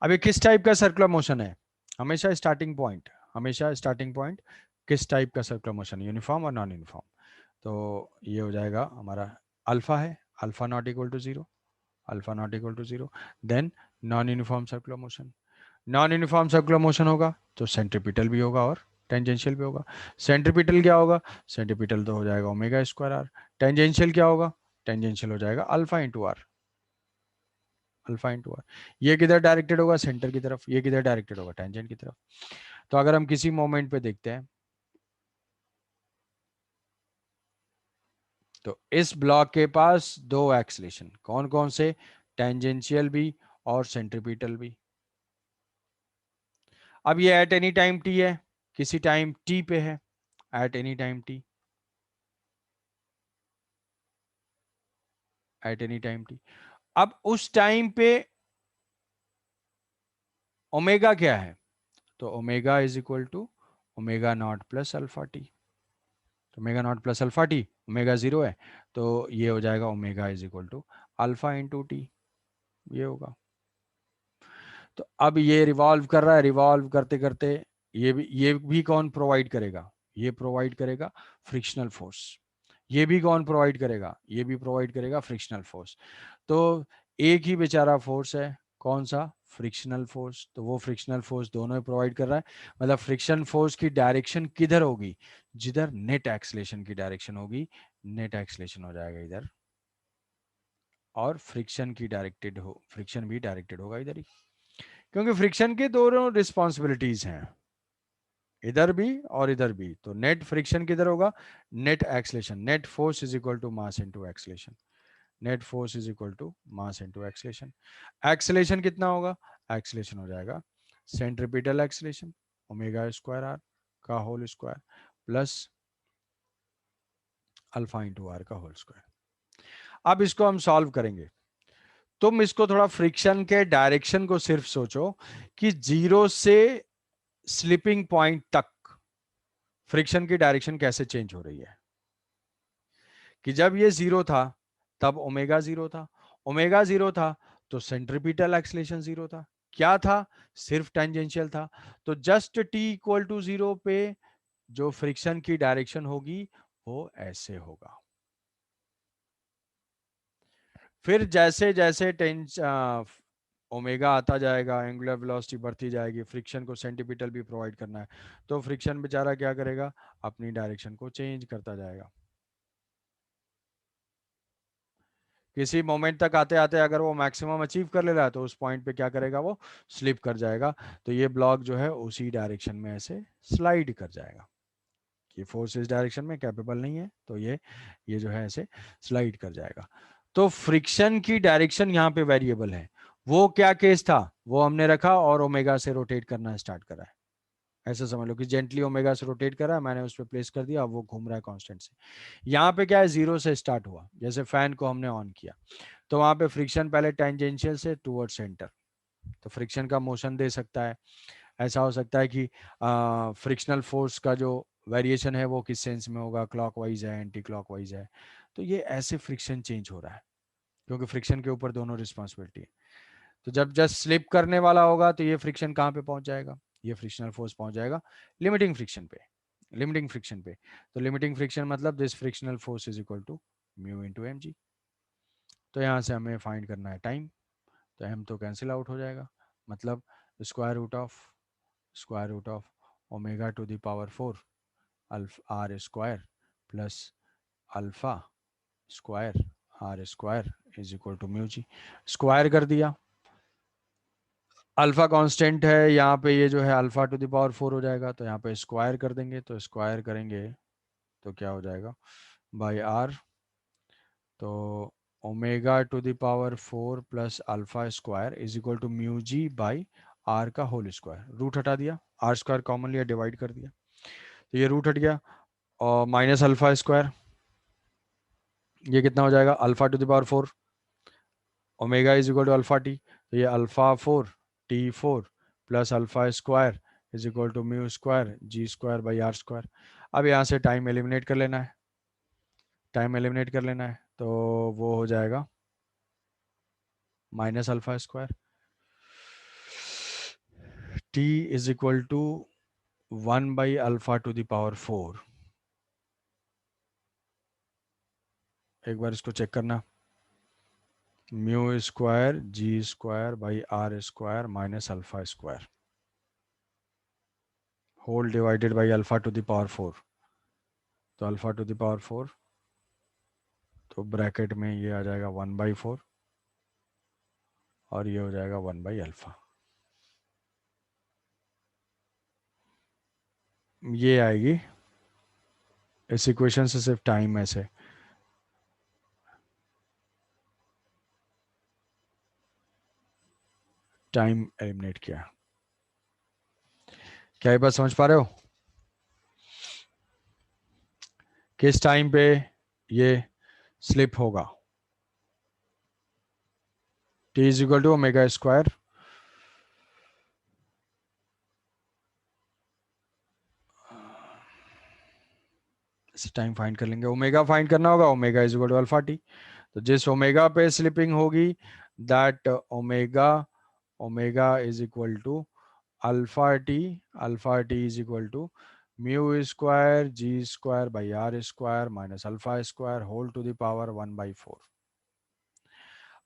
अब ये किस टाइप का सर्कुलर मोशन है, हमेशा स्टार्टिंग पॉइंट, हमेशा स्टार्टिंग पॉइंट किस टाइप का सर्कुलर मोशन, यूनिफॉर्म और नॉन यूनिफॉर्म, तो ये हो जाएगा हमारा अल्फा है, alpha not equal to zero, alpha not equal to zero, then non uniform circular motion, non uniform circular motion होगा तो सेंट्रीपिटल भी होगा और टेंजेंशियल भी होगा। सेंट्रीपिटल क्या होगा, सेंट्रीपिटल तो हो जाएगा ओमेगा स्क्वायर आर, टेंजेंशियल क्या होगा, टेंजेंशियल हो जाएगा alpha into R, alpha into R. ये किधर डायरेक्टेड होगा, सेंटर की तरफ, ये किधर डायरेक्टेड होगा, टेंजेंट की तरफ। तो अगर हम किसी मोमेंट पे देखते हैं तो इस ब्लॉक के पास दो एक्सलेशन, कौन कौन से, टेंजेंशियल भी और सेंट्रीपिटल भी। अब ये एट एनी टाइम टी है, किसी टाइम टी पे है, at any time T, at any time T. अब उस टाइम पे ओमेगा क्या है, तो omega is equal to omega not plus alpha T, तो omega not plus alpha T, omega zero है, तो ये हो जाएगा omega is equal to alpha into T, ये होगा। तो अब ये रिवॉल्व कर रहा है, रिवॉल्व करते करते ये भी कौन प्रोवाइड करेगा, ये प्रोवाइड करेगा फ्रिक्शनल फोर्स, ये भी कौन प्रोवाइड करेगा, ये भी प्रोवाइड करेगा फ्रिक्शनल फोर्स। तो एक ही बेचारा फोर्स है, कौन सा, फ्रिक्शनल फोर्स, तो वो फ्रिक्शनल फोर्स दोनों ही प्रोवाइड कर रहा है, मतलब फ्रिक्शन फोर्स की डायरेक्शन किधर होगी, जिधर नेट एक्सलेशन की डायरेक्शन होगी, नेट एक्सलेशन हो जाएगा इधर, और फ्रिक्शन की डायरेक्टेड हो, फ्रिक्शन भी डायरेक्टेड होगा इधर ही, क्योंकि फ्रिक्शन के दोनों रिस्पॉन्सिबिलिटीज हैं, इधर भी और इधर भी। तो नेट फ्रिक्शन किधर होगा, net acceleration, net force is equal to mass into acceleration, net force is equal to mass into acceleration. Acceleration कितना होगा, एक्सलेशन हो जाएगा centripetal acceleration omega square R का whole square plus alpha into R का whole square. अब इसको हम solve करेंगे, तुम इसको थोड़ा फ्रिक्शन के डायरेक्शन को सिर्फ सोचो कि जीरो से स्लिपिंग पॉइंट तक फ्रिक्शन की डायरेक्शन कैसे चेंज हो रही है, कि जब ये जीरो था तब ओमेगा जीरो था, ओमेगा जीरो था तो सेंट्रीपिटल एक्सलेशन जीरो था, क्या था, सिर्फ टेंजेंशियल था, तो just T equal to zero पे जो फ्रिक्शन की डायरेक्शन होगी वो ऐसे होगा। फिर जैसे जैसे टेंस ओमेगा आता जाएगा, एंगुलर वेलोसिटी बढ़ती जाएगी, फ्रिक्शन को सेंटीपिटल भी प्रोवाइड करना है, तो फ्रिक्शन बेचारा क्या करेगा, अपनी डायरेक्शन को चेंज करता जाएगा। किसी मोमेंट तक आते आते अगर वो मैक्सिमम अचीव कर ले रहा है तो उस पॉइंट पे क्या करेगा, वो स्लिप कर जाएगा, तो ये ब्लॉक जो है उसी डायरेक्शन में ऐसे स्लाइड कर जाएगा, ये फोर्स इस डायरेक्शन में कैपेबल नहीं है, तो ये जो है ऐसे स्लाइड कर जाएगा। तो फ्रिक्शन की डायरेक्शन यहाँ पे वेरिएबल है, वो क्या केस था, वो हमने रखा और ओमेगा से रोटेट करना स्टार्ट करा है, ऐसा समझ लो कि जेंटली ओमेगा से रोटेट करा है, मैंने उस पर प्लेस कर दिया, अब वो घूम रहा है कांस्टेंट से। यहाँ पे क्या है, जीरो से स्टार्ट हुआ, जैसे फैन को हमने ऑन किया तो वहां पे फ्रिक्शन पहले टेंजेंशियल से टूवर्ड सेंटर, तो फ्रिक्शन का मोशन दे सकता है, ऐसा हो सकता है कि फ्रिक्शनल फोर्स का जो वेरिएशन है वो किस सेंस में होगा, क्लॉकवाइज है, एंटी क्लॉकवाइज है, तो ये ऐसे फ्रिक्शन चेंज हो रहा है, क्योंकि फ्रिक्शन के ऊपर दोनों रिस्पॉन्सिबिलिटी है। तो जब जस्ट स्लिप करने वाला होगा तो ये फ्रिक्शन कहाँ पे पहुंच जाएगा, ये फ्रिक्शनल फोर्स पहुंच जाएगा लिमिटिंग फ्रिक्शन पे, लिमिटिंग फ्रिक्शन पे, तो लिमिटिंग फ्रिक्शन मतलब this frictional force is equal to mu into M G. तो यहाँ से हमें फाइंड करना है टाइम, तो एम तो कैंसिल आउट हो जाएगा, मतलब square root of omega to the power 4 alpha R square plus alpha square R square is equal to mu G, square कर दिया, अल्फा कांस्टेंट है यहाँ पे, ये जो है अल्फा टू द पावर 4 हो जाएगा, तो यहाँ पे स्क्वायर कर देंगे, तो स्क्वायर करेंगे तो क्या हो जाएगा बाई आर, तो omega to the power 4 plus alpha square is equal to mu G by R का होल स्क्वायर। रूट हटा दिया, आर स्क्वायर कॉमन लिया, डिवाइड कर दिया, तो ये रूट हट गया, और माइनस अल्फा स्क्वायर, ये कितना हो जाएगा, alpha to the power 4 omega is equal to alpha T, तो ये alpha 4 T 4 plus alpha square is equal to mu square G square by R square. अब यहाँ से टाइम एलिमिनेट कर लेना है, टाइम एलिमिनेट कर लेना है, तो वो हो जाएगा minus alpha square T is equal to 1/अल्फा टू द पावर 4। एक बार इसको चेक करना, mu square G square by R square minus alpha square whole divided by alpha to the power 4, तो अल्फा टू द पावर 4, तो bracket में ये आ जाएगा 1/4 और ये हो जाएगा 1/अल्फा। ये आएगी इस इक्वेशन से, सिर्फ टाइम में से टाइम एलिमिनेट किया। क्या ये बात समझ पा रहे हो? किस टाइम पे ये स्लिप होगा? T is equal to omega square से टाइम फाइंड कर लेंगे, ओमेगा फाइंड करना होगा, omega is equal to alpha T, तो जिस ओमेगा पे स्लिपिंग होगी that omega, omega is equal to alpha T, alpha T is equal to mu square G square by R square minus alpha square whole to the power 1/4।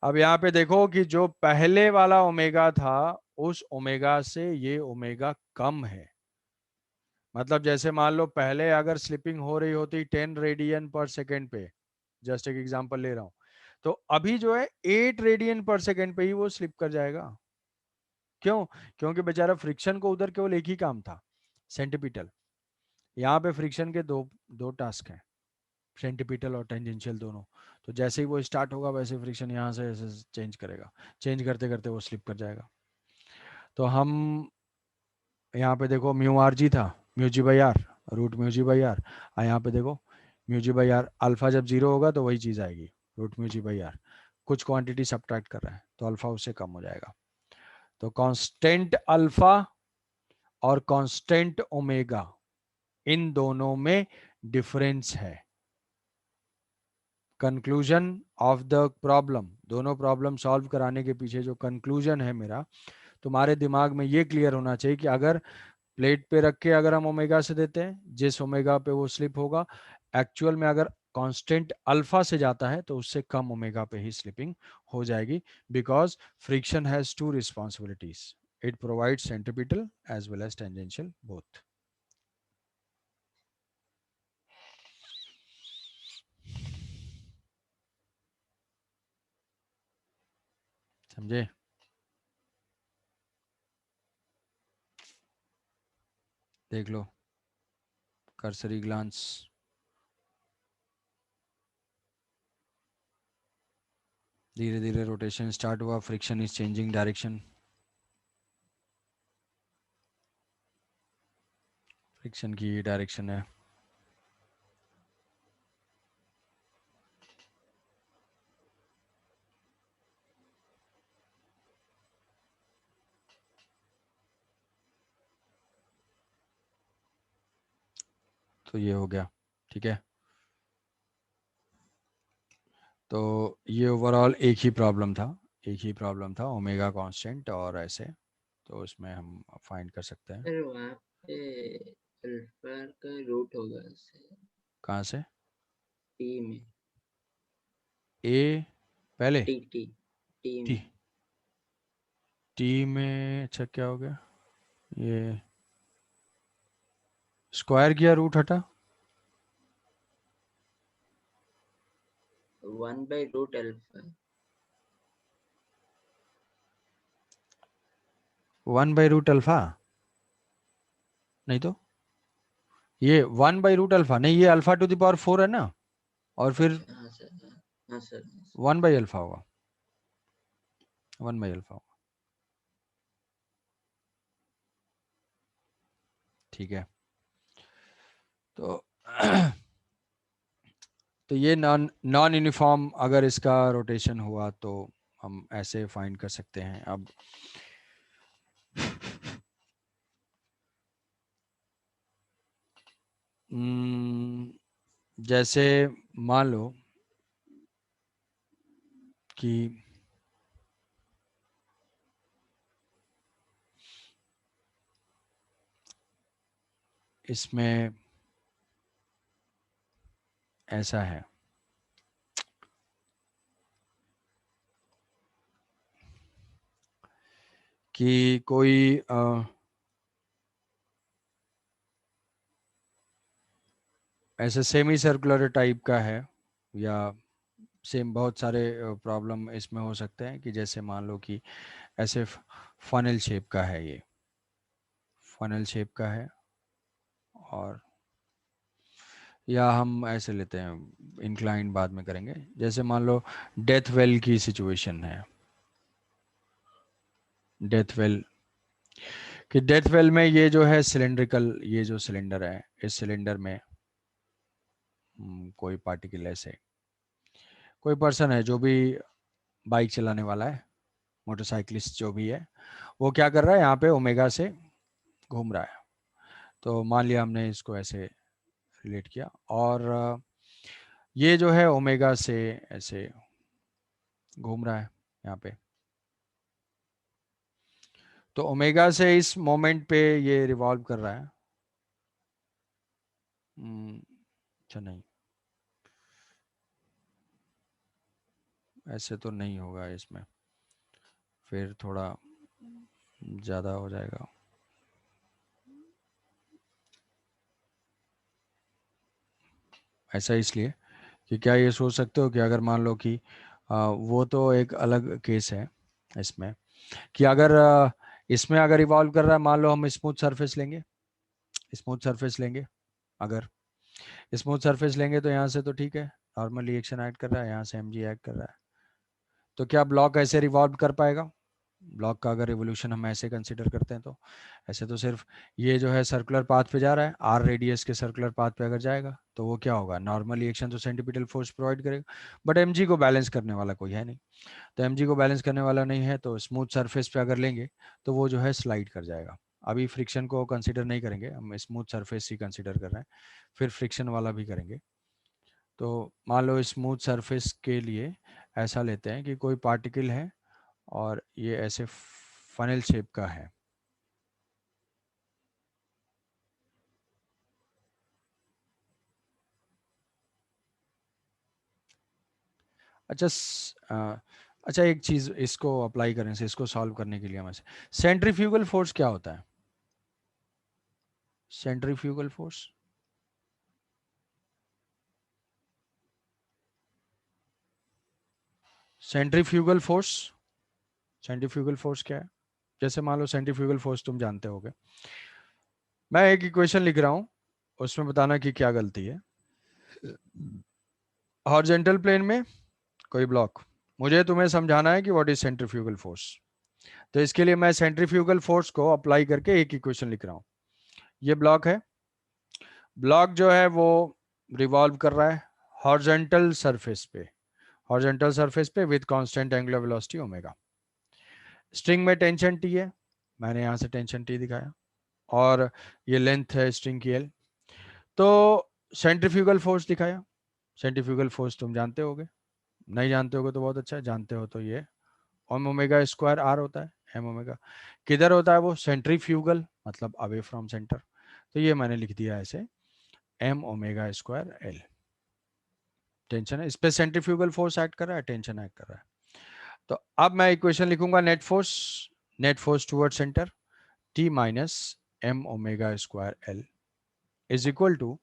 अब यहाँ पे देखो कि जो पहले वाला ओमेगा था उस ओमेगा से ये ओमेगा कम है, मतलब जैसे मान लो पहले अगर स्लिपिंग हो रही होती 10 रेडियन पर सेकेंड पे, जस्ट एक एग्जांपल ले रहा हूं, तो अभी जो है 8 रेडियन पर सेकेंड पे ही वो स्लिप कर जाएगा। क्यों? क्योंकि बेचारा फ्रिक्शन को उधर केवल एक ही काम था, सेंटीपिटल। यहाँ पे फ्रिक्शन के दो दो टास्क हैं, सेंटीपिटल और टेंजेंशियल दोनों। तो जैसे ही वो स्टार्ट होगा वैसे फ्रिक्शन यहाँ से ऐसे चेंज करेगा, चेंज करते करते वो स्लिप कर जाएगा। तो हम यहाँ पे देखो म्यू आर जी था, mu G by R, root mu G by R, और यहाँ पे देखो mu G by R, alpha जब जीरो होगा तो वही चीज़ आएगी, root mu G by R. कुछ क्वांटिटी सब्ट्रैक्ट कर रहा है तो अल्फा उससे कम हो जाएगा। तो कांस्टेंट अल्फा और कांस्टेंट ओमेगा, इन दोनों में डिफरेंस है। कंक्लूजन ऑफ द प्रॉब्लम, दोनों प्रॉब्लम सॉल्व कराने के पीछे जो कंक्लूजन है मेरा, तुम्हारे दिमाग में ये क्लियर होना चाहिए कि अगर प्लेट पे रख के अगर हम ओमेगा से देते हैं, जिस ओमेगा पे वो स्लिप होगा, एक्चुअल में अगर कांस्टेंट अल्फा से जाता है तो उससे कम ओमेगा पे ही स्लिपिंग हो जाएगी, because friction has two responsibilities, it provides centripetal as well as tangential both. समझे? देख लो कर्सरी ग्लांस, धीरे धीरे रोटेशन स्टार्ट हुआ, friction is changing direction, friction की डायरेक्शन है। तो ये हो गया, ठीक है। तो ये ओवरऑल एक ही प्रॉब्लम था, एक ही प्रॉब्लम था, ओमेगा कांस्टेंट और ऐसे, तो उसमें हम फाइंड कर सकते हैं। सर वहाँ पे अल्फा का रूट होगा सर, कहाँ से? टी में, ए पहले, टी टी टी टी, में। टी में, अच्छा क्या हो गया, ये स्क्वायर किया, रूट हटा, 1/रूट अल्फा। 1/रूट अल्फा, नहीं तो ये 1/रूट अल्फा नहीं, ये अल्फा टू द पावर 4 है ना, और फिर हाँ सर, हाँ हाँ सर। 1/α होगा, 1/α होगा। ठीक है, तो तो ये नॉन नॉन यूनिफॉर्म अगर इसका रोटेशन हुआ तो हम ऐसे फाइंड कर सकते हैं। अब जैसे मान लो कि इसमें ऐसा है कि कोई ऐसे सेमी सर्कुलर टाइप का है, या सेम बहुत सारे प्रॉब्लम इसमें हो सकते हैं कि जैसे मान लो कि ऐसे फनल शेप का है, ये फनल शेप का है, और या हम ऐसे लेते हैं, इंक्लाइन बाद में करेंगे। जैसे मान लो डेथ वेल की सिचुएशन है, डेथ वेल कि डेथ वेल में ये जो है सिलेंड्रिकल, ये जो सिलेंडर है, इस सिलेंडर में कोई पार्टिकल ऐसे, कोई पर्सन है जो भी बाइक चलाने वाला है, मोटरसाइकिलिस्ट जो भी है, वो क्या कर रहा है, यहाँ पे ओमेगा से घूम रहा है। तो मान लिया हमने इसको ऐसे रिलेट किया, और ये जो है ओमेगा से ऐसे घूम रहा है यहाँ पे। तो ओमेगा से इस मोमेंट पे ये रिवॉल्व कर रहा है। अच्छा नहीं, ऐसे तो नहीं होगा इसमें, फिर थोड़ा ज़्यादा हो जाएगा। ऐसा इसलिए कि क्या ये सोच सकते हो कि अगर मान लो कि वो तो एक अलग केस है इसमें, कि अगर इसमें अगर इवॉल्व कर रहा है, मान लो हम स्मूथ सरफेस लेंगे, स्मूथ सरफेस लेंगे, अगर स्मूथ सरफेस लेंगे तो यहाँ से तो ठीक है, नॉर्मल रिएक्शन ऐड कर रहा है, यहाँ से एम जी ऐड कर रहा है, तो क्या ब्लॉक ऐसे रिवॉल्व कर पाएगा? ब्लॉक का अगर रिवोल्यूशन हम ऐसे कंसिडर करते हैं तो ऐसे तो सिर्फ ये जो है सर्कुलर पाथ पे जा रहा है, आर रेडियस के सर्कुलर पाथ पे अगर जाएगा तो वो क्या होगा, नॉर्मल रिएक्शन तो सेंटीपिटल फोर्स प्रोवाइड करेगा, बट एमजी को बैलेंस करने वाला कोई है नहीं। तो एमजी को बैलेंस करने वाला नहीं है, तो स्मूथ सरफेस पे अगर लेंगे तो वो जो है स्लाइड कर जाएगा। अभी फ्रिक्शन को कंसिडर नहीं करेंगे, हम स्मूथ सरफेस ही कंसिडर कर रहे हैं, फिर फ्रिक्शन वाला भी करेंगे। तो मान लो स्मूथ सरफेस के लिए ऐसा लेते हैं कि कोई पार्टिकल है और ये ऐसे फनल शेप का है। अच्छा अच्छा एक चीज इसको अप्लाई करने से, इसको सॉल्व करने के लिए हमें सेंट्रीफ्यूगल फोर्स क्या होता है? Centrifugal force, centrifugal force, centrifugal force क्या है? जैसे मान लो सेंट्रीफ्यूगल फोर्स तुम जानते होगे, मैं एक इक्वेशन लिख रहा हूं, उसमें बताना कि क्या गलती है। हॉरिजॉन्टल प्लेन में कोई ब्लॉक, मुझे तुम्हें समझाना है कि व्हाट इज सेंट्रीफ्यूगल फोर्स। तो इसके लिए मैं सेंट्रीफ्यूगल फोर्स को अप्लाई करके एक इक्वेशन लिख रहा हूं। ये ब्लॉक है, ब्लॉक जो है वो रिवॉल्व कर रहा है हॉरिजॉन्टल सरफेस पे, हॉरिजॉन्टल सरफेस पे with constant angular velocity omega. String में टेंशन टी है, मैंने यहाँ से टेंशन टी दिखाया, और ये लेंथ है स्ट्रिंग की एल। तो सेंट्रीफ्यूगल फोर्स दिखाया, सेंट्रीफ्यूगल फोर्स तुम जानते होगे, नहीं जानते होगे तो बहुत अच्छा है, जानते हो तो ये एम ओमेगा स्क्वायर आर होता है। एम ओमेगा किधर होता है, वो सेंट्रीफ्यूगल मतलब अवे फ्रॉम सेंटर, तो ये मैंने लिख दिया ऐसे M omega square L. Tension है, इस पे सेंट्रीफ्यूगल फोर्स ऐड कर रहा है, टेंशन ऐड कर रहा है। तो अब मैं इक्वेशन लिखूंगा net force, net force toward centre T minus M omega square L is equal to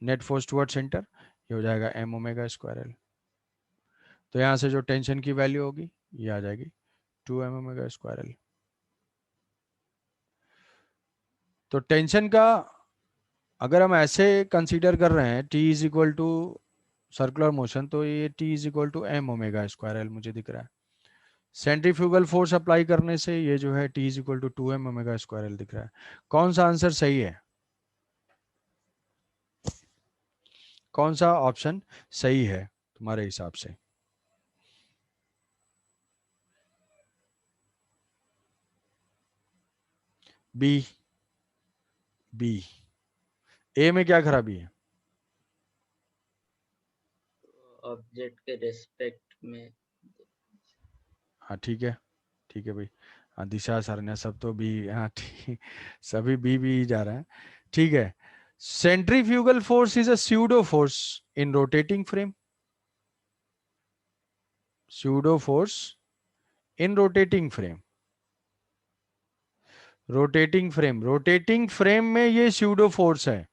net force toward centre, ये हो जाएगा एम ओमेगा स्क्वायर एल। तो यहाँ से जो टेंशन की वैल्यू होगी ये आ जाएगी 2 एम ओमेगा स्क्वायर एल। तो टेंशन का अगर हम ऐसे कंसीडर कर रहे हैं, T is equal to circular motion, तो ये T is equal to M omega square L मुझे दिख रहा है। सेंट्रीफ्यूगल फोर्स अप्लाई करने से ये जो है T is equal to 2m omega square L दिख रहा है। कौन सा आंसर सही है? कौन सा ऑप्शन सही है तुम्हारे हिसाब से? बी। बी। ए में क्या खराबी है? ऑब्जेक्ट के रिस्पेक्ट में। हाँ ठीक है, ठीक है भाई। हाँ, दिशा सरन्या सब तो बी, हाँ ठीक, सभी बी जा रहा है। ठीक है। Centrifugal force is a pseudo force in rotating frame. Pseudo force in rotating frame. Rotating frame में ये स्यूडो फोर्स है।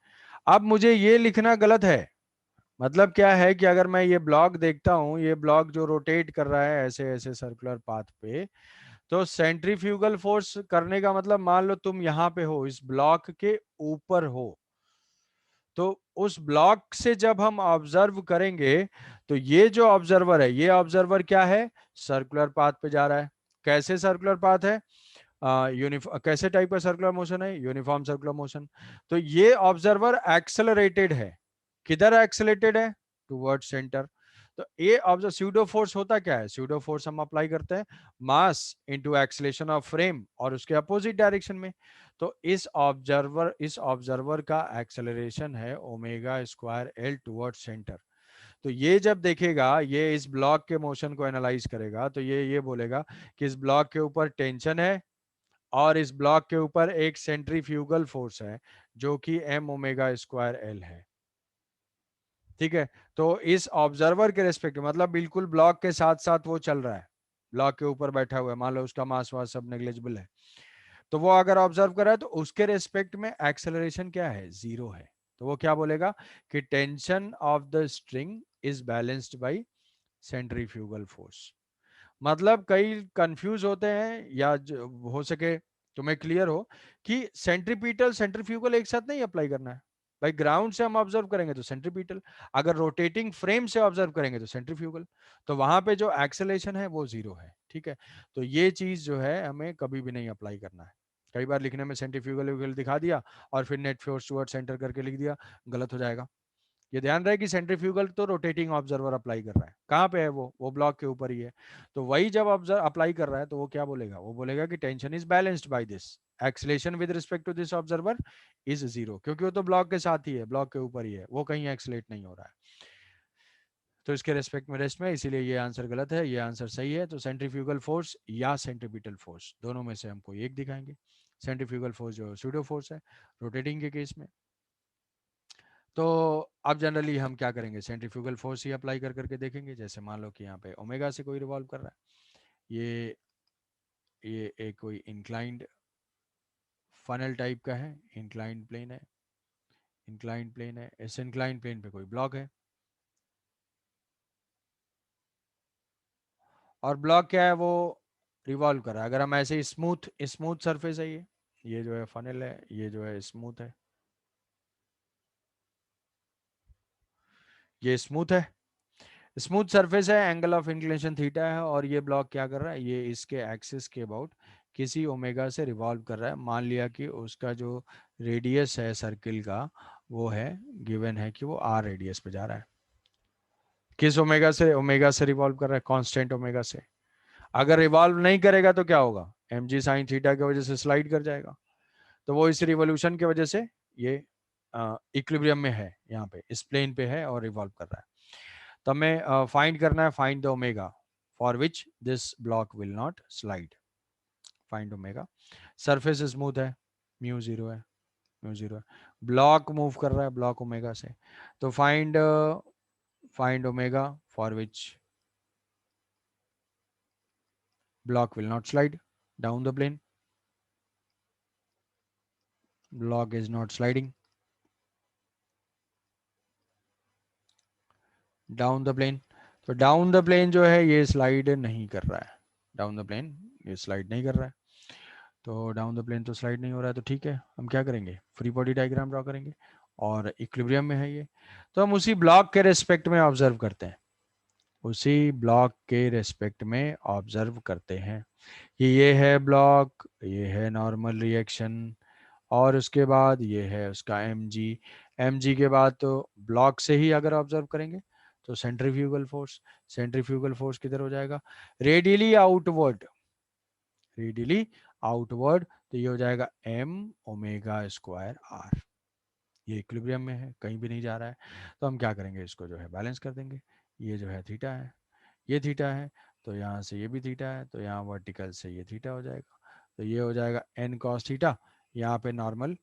अब मुझे ये लिखना गलत है। मतलब क्या है कि अगर मैं ये ब्लॉक देखता हूं, ये ब्लॉक जो रोटेट कर रहा है ऐसे ऐसे सर्कुलर पाथ पे, तो सेंट्रीफ्यूगल फोर्स करने का मतलब मान लो तुम यहां पे हो, इस ब्लॉक के ऊपर हो, तो उस ब्लॉक से जब हम ऑब्जर्व करेंगे तो ये जो ऑब्जर्वर है, ये ऑब्जर्वर क्या है? सर्कुलर पाथ पे जा रहा है। कैसे सर्कुलर पाथ है? कैसे टाइप का सर्कुलर मोशन है? Uniform circular motion. तो ये ऑब्जर्वर एक्सेलरेटेड है। किधर एक्सेलरेटेड है? Toward center. तो ये ऑब्जर्व स्यूडो फोर्स होता क्या है? स्यूडो फोर्स हम अप्लाई करते हैं mass into acceleration of frame और उसके अपोजिट डायरेक्शन में। तो इस ऑब्जर्वर का एक्सेलरेशन है omega square L toward center. तो ये जब देखेगा, ये इस ब्लॉक के मोशन को एनालाइज करेगा, तो ये बोलेगा कि इस ब्लॉक के ऊपर टेंशन है और इस ब्लॉक के ऊपर एक सेंट्रीफ्यूगल फोर्स है जो कि एम ओमेगा स्क्वायर एल है। ठीक है। तो इस ऑब्जर्वर के रेस्पेक्ट, मतलब बिल्कुल ब्लॉक के साथ साथ वो चल रहा है, ब्लॉक के ऊपर बैठा हुआ है, मान लो उसका मास वास सब नेग्लिजिबल है, तो वो अगर ऑब्जर्व कर रहा है तो उसके रेस्पेक्ट में एक्सेलरेशन क्या है? जीरो है। तो वो क्या बोलेगा कि tension of the string is balanced bye centrifugal force. मतलब कई कंफ्यूज होते हैं, या हो सके तुम्हें क्लियर हो कि सेंट्रीपिटल सेंट्रीफ्यूगल एक साथ नहीं अप्लाई करना है। भाई ग्राउंड से हम ऑब्जर्व करेंगे तो सेंट्रीपिटल, अगर रोटेटिंग फ्रेम से ऑब्जर्व करेंगे तो सेंट्रीफ्यूगल, तो वहां पे जो एक्सेलेरेशन है वो जीरो है। ठीक है। तो ये चीज जो है हमें कभी भी नहीं अप्लाई करना है। कई बार लिखने में सेंट्रीफ्यूगल दिखा दिया और फिर नेट फोर्स टुवर्ड सेंटर करके लिख दिया, गलत हो जाएगा। ये ध्यान रहे कि सेंट्रीफ्यूगल तो रोटेटिंग ऑब्जर्वर अप्लाई कर रहा है, कहाँ पे है? वो ब्लॉक के ऊपर ही है। तो वही जब ऑब्जर्व अप्लाई कर रहा है तो वो क्या बोलेगा? वो बोलेगा कि tension is balanced by this, acceleration with respect to this observer is zero, क्योंकि वो तो ब्लॉक के साथ ही है, ब्लॉक के ऊपर ही है, वो कहीं एक्सलेट नहीं हो रहा है। तो इसके रेस्पेक्ट में रेस्ट में, इसीलिए ये आंसर गलत है, ये आंसर सही है। तो सेंट्रीफ्यूगल फोर्स या सेंट्रीपिटल फोर्स दोनों में से हम कोई एक दिखाएंगे। सेंट्रीफ्यूगल फोर्स जो स्यूडो फोर्स है रोटेटिंग के केस में। तो अब जनरली हम क्या करेंगे? सेंट्रीफ्यूगल फोर्स ही अप्लाई कर करके देखेंगे। जैसे मान लो कि यहाँ पे ओमेगा से कोई रिवॉल्व कर रहा है, ये एक कोई इंक्लाइंड फनल टाइप का है, इंक्लाइंड प्लेन है, इंक्लाइंड प्लेन है, इस इंक्लाइंड प्लेन पे कोई ब्लॉक है, और ब्लॉक क्या है? वो रिवॉल्व कर रहा है। अगर हम ऐसे स्मूथ स्मूथ सरफेस है, ये जो है फनल है, ये जो है स्मूथ है, ये स्मूथ है, स्मूथ सरफेस है, एंगल ऑफ इंक्लिनेशन थीटा है, और ये ब्लॉक क्या कर रहा है? ये इसके एक्सिस के अबाउट किसी ओमेगा से रिवॉल्व कर रहा है। मान लिया कि उसका जो रेडियस है सर्किल का, वो है गिवन है कि वो आर रेडियस पे जा रहा है। किस ओमेगा से? ओमेगा से रिवॉल्व कर रहा है, कांस्टेंट ओमेगा से। अगर रिवॉल्व नहीं करेगा तो क्या होगा? एम जी साइन थीटा की वजह से स्लाइड कर जाएगा। तो वो इस रिवोल्यूशन की वजह से ये इक्विलिब्रियम में है, यहाँ पे इस प्लेन पे है और रिवॉल्व कर रहा है। तो हमें फाइंड करना है, find the omega for which this block will not slide. Find omega. Surface smooth है, म्यू जीरो है, म्यू जीरो है। ब्लॉक मूव कर रहा है, ब्लॉक ओमेगा से। तो find omega for which block will not slide down the plane. Block is not sliding down the plane. तो down the plane जो है ये स्लाइड नहीं कर रहा है, डाउन द प्लेन ये स्लाइड नहीं कर रहा है। तो डाउन द प्लेन तो स्लाइड नहीं हो रहा है, तो ठीक है, हम क्या करेंगे? फ्री बॉडी डायग्राम ड्रॉ करेंगे। और इक्विलिब्रियम में है ये। तो हम उसी ब्लॉक के रेस्पेक्ट में ऑब्जर्व करते हैं, उसी ब्लॉक के रेस्पेक्ट में ऑब्जर्व करते हैं कि ये है ब्लॉक, ये है नॉर्मल रिएक्शन, और उसके बाद ये है उसका mg के बाद तो ब्लॉक से ही अगर ऑब्जर्व करेंगे तो सेंट्रीफ्यूगल फोर्स किधर हो जाएगा, रेडियली आउटवर्ड, रेडियली आउटवर्ड, तो ये हो जाएगा m ओमेगा स्क्वायर r। ये इक्विलिब्रियम में है, कहीं भी नहीं जा रहा है, तो हम क्या करेंगे, इसको जो है बैलेंस कर देंगे। ये जो है थीटा है, ये थीटा है, तो यहाँ से ये भी थीटा है, तो यहाँ वर्टिकल से ये थीटा हो जाएगा, तो ये हो जाएगा n cos थीटा, यहाँ पे नॉर्मल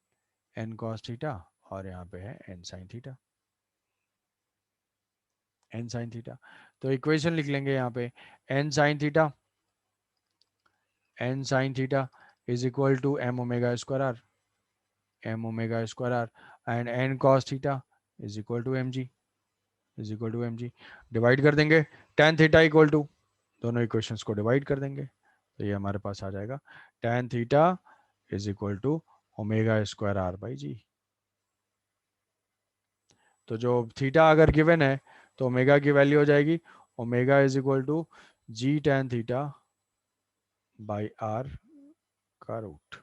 n cos थीटा, और यहाँ पे है n sin theta, n sin theta. तो इक्वेशन लिख लेंगे यहाँ पे, n sin theta, n sin theta is equal to m omega square R, m omega square R, and n cos theta is equal to mg, is equal to mg। Divide कर देंगे, tan theta equal to, दोनों equations को divide कर देंगे, तो ये हमारे पास आ जाएगा tan theta is equal to omega square R by जी। तो जो थीटा अगर गिवन है तो ओमेगा की वैल्यू हो जाएगी omega is equal to G tan theta by R का रूट,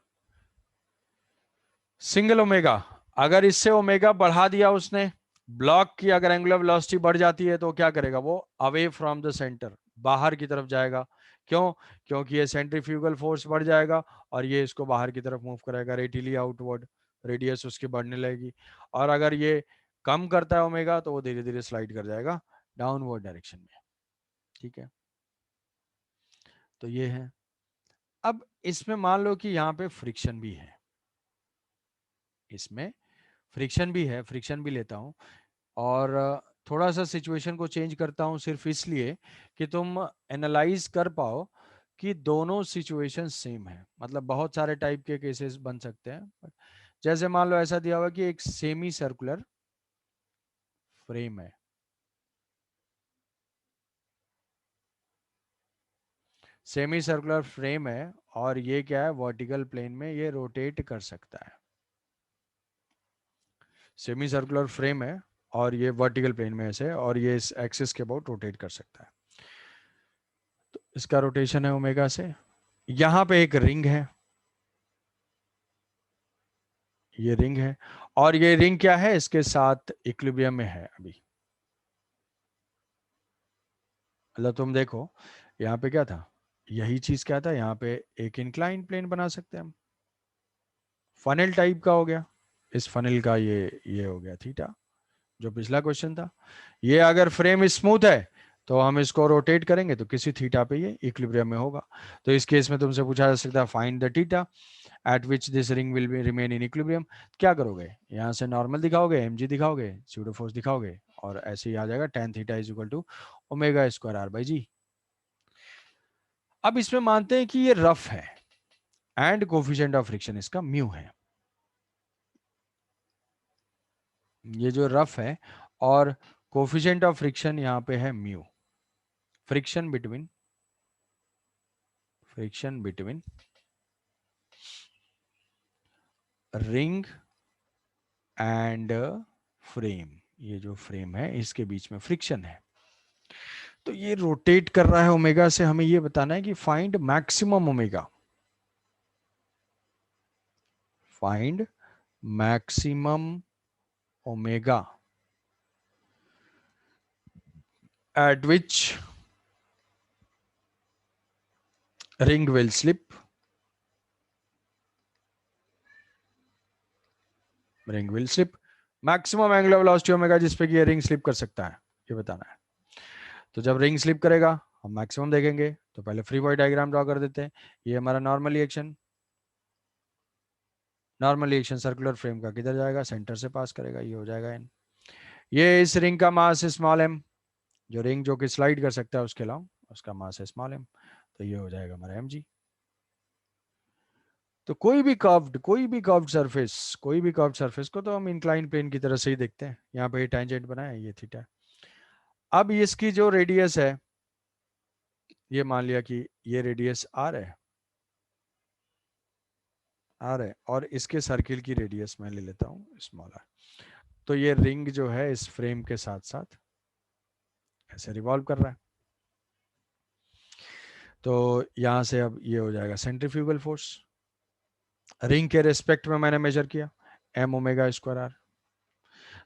सिंगल ओमेगा। अगर इससे ओमेगा बढ़ा दिया उसने, ब्लॉक की अगर एंगुलर वेलोसिटी बढ़ जाती है तो क्या करेगा, वो अवे फ्रॉम द सेंटर, बाहर की तरफ जाएगा। क्यों? क्योंकि ये सेंट्रीफ्यूगल फोर्स बढ़ जाएगा और ये इसको बाहर की तरफ मूव करेगा, रेडियली आउटवर्ड, रेडियस उसकी बढ़ने लगेगी। और अगर ये कम करता है ओमेगा तो वो धीरे धीरे स्लाइड कर जाएगा डाउनवर्ड डायरेक्शन में। ठीक है, तो ये है। अब इसमें मान लो कि यहाँ पे फ्रिक्शन भी है, इसमें फ्रिक्शन भी है, फ्रिक्शन भी लेता हूँ, और थोड़ा सा सिचुएशन को चेंज करता हूँ सिर्फ इसलिए कि तुम एनालाइज कर पाओ कि दोनों सिचुएशन सेम है। मतलब बहुत सारे टाइप के केसेस बन सकते हैं, जैसे मान लो ऐसा दिया हुआ कि एक सेमी सर्कुलर फ्रेम है, सेमी सर्कुलर फ्रेम है, और ये क्या है, वर्टिकल प्लेन में ये रोटेट कर सकता है। सेमी सर्कुलर फ्रेम है और ये वर्टिकल प्लेन में ऐसे, और ये इस एक्सिस के अबाउट रोटेट कर सकता है, तो इसका रोटेशन है ओमेगा से। यहाँ पे एक रिंग है, ये रिंग है, और ये रिंग क्या है, इसके साथ इक्विलिब्रियम में है अभी। मतलब तुम देखो यहाँ पे क्या था, यही चीज क्या था, यहाँ पे एक इंक्लाइन प्लेन बना सकते हैं हम, फनल टाइप का हो गया, इस फनल का ये हो गया थीटा, जो पिछला क्वेश्चन था। ये अगर फ्रेम स्मूथ है तो हम इसको रोटेट करेंगे तो किसी थीटा पे ये इक्विलिब्रियम में होगा। तो इस केस में तुमसे पूछा जा सकता है find the theta eight which this ring will be remain in equilibrium. क्या करोगे, यहाँ से नॉर्मल दिखाओगे, mg दिखाओगे, स्यूडो फोर्स दिखाओगे, और ऐसे ही आ जाएगा tan theta is equal to omega square R by G. अब इसमें मानते हैं कि ये रफ है एंड कोफिशिएंट ऑफ फ्रिक्शन इसका म्यू है, ये जो रफ है, और कोफिशिएंट ऑफ फ्रिक्शन यहाँ पे है mu, friction between ring and frame, ये जो फ्रेम है इसके बीच में फ्रिक्शन है, तो ये रोटेट कर रहा है ओमेगा से। हमें ये बताना है कि find maximum omega, find maximum omega eight which ring will slip, ring will slip, maximum angular velocity omega जिस पे कि ये रिंग स्लिप कर सकता है, ये बताना है। तो जब रिंग स्लिप करेगा हम मैक्सिमम देखेंगे, तो पहले फ्री बॉडी डायग्राम ड्रॉ कर देते हैं। ये हमारा normal reaction, normal reaction circular frame का किधर जाएगा, सेंटर से पास करेगा, ये हो जाएगा n। ये इस रिंग का मास है स्मॉल m, जो रिंग जो कि स्लाइड कर सकता है उसके अलावा उसका मास है स्मॉल m, तो ये हो जाएगा हमारा mg। तो कोई भी कर्व्ड सरफेस को तो हम इंक्लाइन प्लेन की तरह से ही देखते हैं। यहाँ पे ये टेंजेंट बना है, ये थीटा। अब इसकी जो रेडियस है, ये मान लिया कि ये रेडियस आर है, और इसके सर्किल की रेडियस मैं ले लेता हूँ स्मॉल आर। तो ये रिंग जो है इस फ्रेम के साथ साथ ऐसे रिवॉल्व कर रहा है। तो यहां से अब ये हो जाएगा सेंट्रीफ्यूगल फोर्स, रिंग के रिस्पेक्ट में मैंने मेजर किया, एम ओमेगा स्क्वायर आर।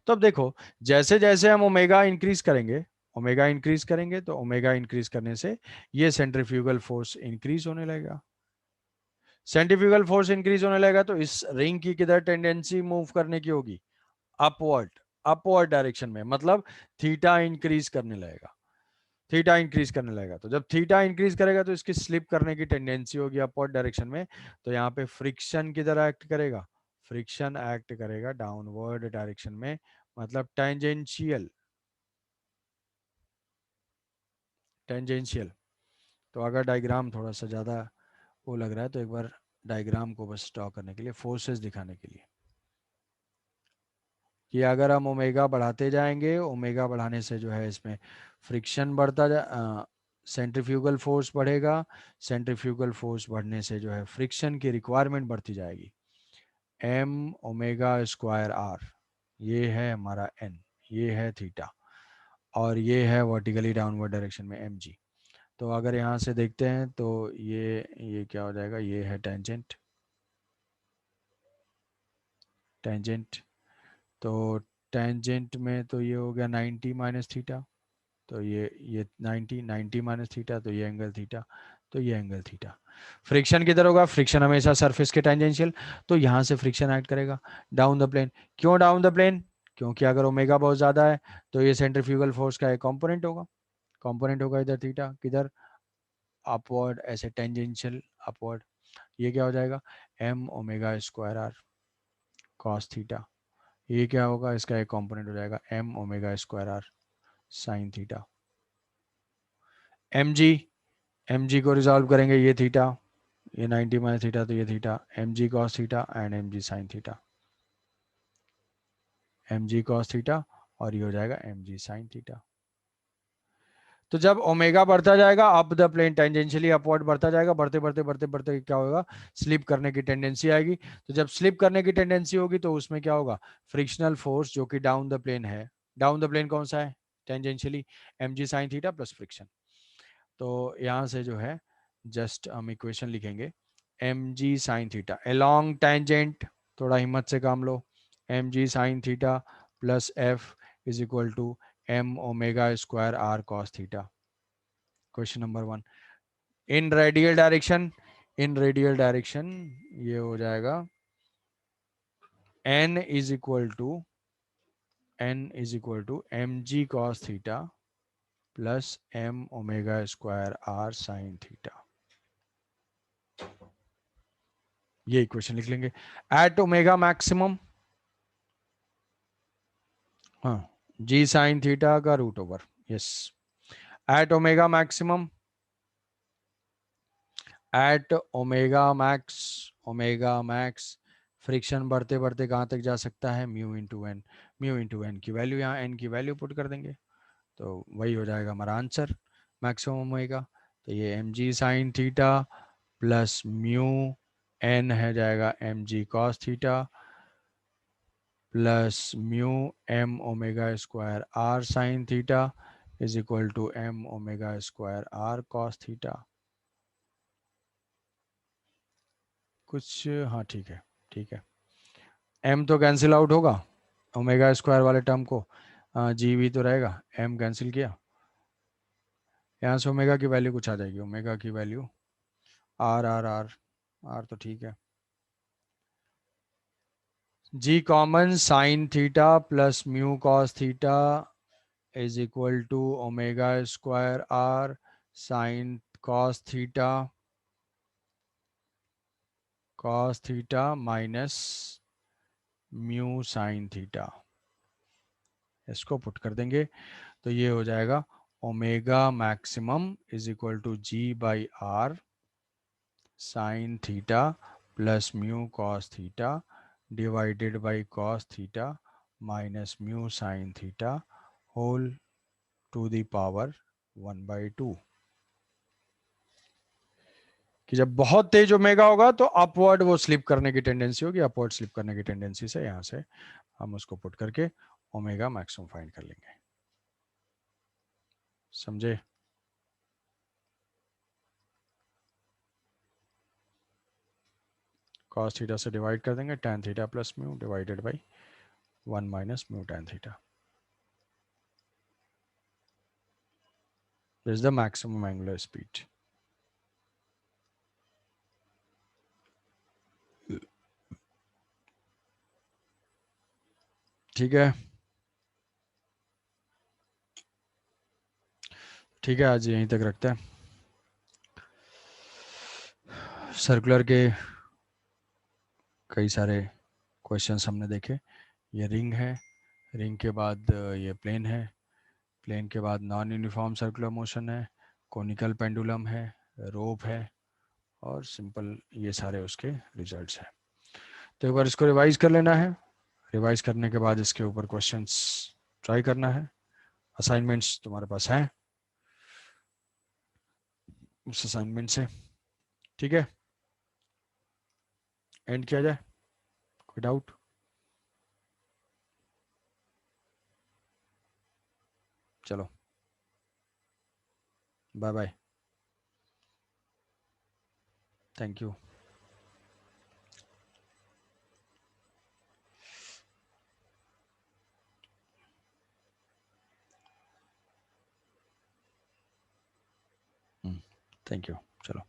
तो अब देखो, जैसे जैसे हम ओमेगा इंक्रीज करेंगे, ओमेगा इंक्रीज करेंगे तो ओमेगा इंक्रीज करने से ये सेंट्रीफ्यूगल फोर्स इंक्रीज होने लगेगा। सेंट्रीफ्यूगल फोर्स इंक्रीज होने लगेगा तो इस रिंग की किधर टेंडेंसी मूव करने की होगी, अपवर्ड, अपवर्ड डायरेक्शन में, मतलब थीटा इंक्रीज करने लगेगा, थीटा इंक्रीज करने लगेगा। तो जब थीटा इंक्रीज करेगा तो इसकी स्लिप करने की टेंडेंसी होगी अपवर्ड डायरेक्शन में। तो यहाँ पे फ्रिक्शन किधर एक्ट करेगा, फ्रिक्शन एक्ट करेगा डाउनवर्ड डायरेक्शन में, मतलब टेंजेंशियल, टेंजेंशियल। तो अगर डायग्राम थोड़ा सा ज़्यादा वो लग रहा है तो एक बार डायग्राम को बस ड्रॉ करने के लिए, फोर्सेस दिखाने के लिए, कि अगर हम ओमेगा बढ़ाते जाएंगे, ओमेगा बढ़ाने से जो है इसमें फ्रिक्शन बढ़ता जा, सेंट्रीफ्यूगल फोर्स बढ़ेगा, सेंट्रीफ्यूगल फोर्स बढ़ने से जो है फ्रिक्शन की रिक्वायरमेंट बढ़ती जाएगी। एम ओमेगा स्क्वायर आर, ये है हमारा एन, ये है थीटा, और ये है वर्टिकली डाउनवर्ड डायरेक्शन में एम जी। तो अगर यहाँ से देखते हैं तो ये क्या हो जाएगा, ये है टेंजेंट, टेंजेंट। तो टेंजेंट में तो ये हो गया 90 माइनस थीटा, तो ये 90, 90 माइनस थीटा, तो ये एंगल थीटा, तो ये एंगल थीटा। फ्रिक्शन किधर होगा, फ्रिक्शन हमेशा सरफेस के टेंजेंशियल, तो यहाँ से फ्रिक्शन एक्ट करेगा डाउन द प्लेन। क्यों डाउन द प्लेन, क्योंकि अगर ओमेगा बहुत ज़्यादा है तो ये सेंट्रीफ्यूगल फोर्स का एक कंपोनेंट होगा, कंपोनेंट होगा इधर थीटा, किधर, अपवर्ड, ऐसे टेंजेंशियल अपवर्ड। ये क्या हो जाएगा, M omega square R cos theta. ये क्या होगा, इसका एक कंपोनेंट हो जाएगा M omega square R sine theta. M G, M G को रिजॉल्व करेंगे, ये थीटा, ये 90 माइनस थीटा, तो ये theta, M G cos theta and M G sine theta, M G cos theta, और ये हो जाएगा एम जी साइन थीटा। तो जब ओमेगा बढ़ता जाएगा up the plane tangentially upward बढ़ता जाएगा, बढ़ते बढ़ते बढ़ते बढ़ते क्या होगा, स्लिप करने की टेंडेंसी आएगी। तो जब स्लिप करने की टेंडेंसी होगी तो उसमें क्या होगा, फ्रिक्शनल फोर्स जो कि डाउन द प्लेन है, डाउन द प्लेन कौन सा है, tangentially, M G sine theta plus friction. तो यहाँ से जो है जस्ट हम इक्वेशन लिखेंगे, M G sine theta along tangent, थोड़ा हिम्मत से काम लो, M G sine theta plus F is equal to M omega square R cos theta. Question number 1, in radial direction, in radial direction ये हो जाएगा n is equal to M G cos theta plus M omega square R sine theta. ये equation लिख लेंगे। At omega maximum, हाँ, G sine theta का root over, yes, at omega maximum, at omega max, omega max friction बढ़ते बढ़ते कहाँ तक जा सकता है, mu into N, mu into N की वैल्यू, यहाँ एन की वैल्यू पुट कर देंगे तो वही हो जाएगा हमारा आंसर, मैक्सिमम ओमेगा। तो ये M G sine theta plus mu N है जाएगा M G cos theta plus mu M omega square R sine theta is equal to M omega square R cos theta. कुछ, हाँ ठीक है, ठीक है, एम तो कैंसिल आउट होगा ओमेगा स्क्वायर वाले टर्म को, जी भी तो रहेगा, एम कैंसिल किया, यहाँ से ओमेगा की वैल्यू कुछ आ जाएगी, ओमेगा की value R R R, R तो ठीक है, G common, sine theta plus mu cos theta is equal to omega square R sine cos theta minus mu sine theta, इसको पुट कर देंगे तो ये हो जाएगा omega maximum is equal to G by R sine theta plus mu cos theta divided by cos theta minus mu sine theta whole to the power 1/2। कि जब बहुत तेज ओमेगा होगा तो अपवर्ड वो स्लिप करने की टेंडेंसी होगी, अपवर्ड स्लिप करने की टेंडेंसी से यहाँ से हम उसको पुट करके ओमेगा मैक्सिमम फाइंड कर लेंगे। समझे? cos थीटा से डिवाइड कर देंगे, tan theta plus mu divided by 1 minus mu tan theta. This is the maximum angular speed. ठीक है, ठीक है, आज यहीं तक रखते हैं। सर्कुलर के कई सारे क्वेश्चंस हमने देखे। ये रिंग है, रिंग के बाद ये प्लेन है, प्लेन के बाद नॉन यूनिफॉर्म सर्कुलर मोशन है, कोनिकल पेंडुलम है, रोप है, और सिंपल ये सारे उसके रिजल्ट्स हैं। तो एक बार इसको रिवाइज कर लेना है। रिवाइज करने के बाद इसके ऊपर क्वेश्चंस ट्राई करना है। असाइनमेंट्स तुम्हारे पास हैं, उस असाइनमेंट से। ठीक है, एंड किया जाए? कोई डाउट? चलो, bye bye, thank you. Thank you, चलो।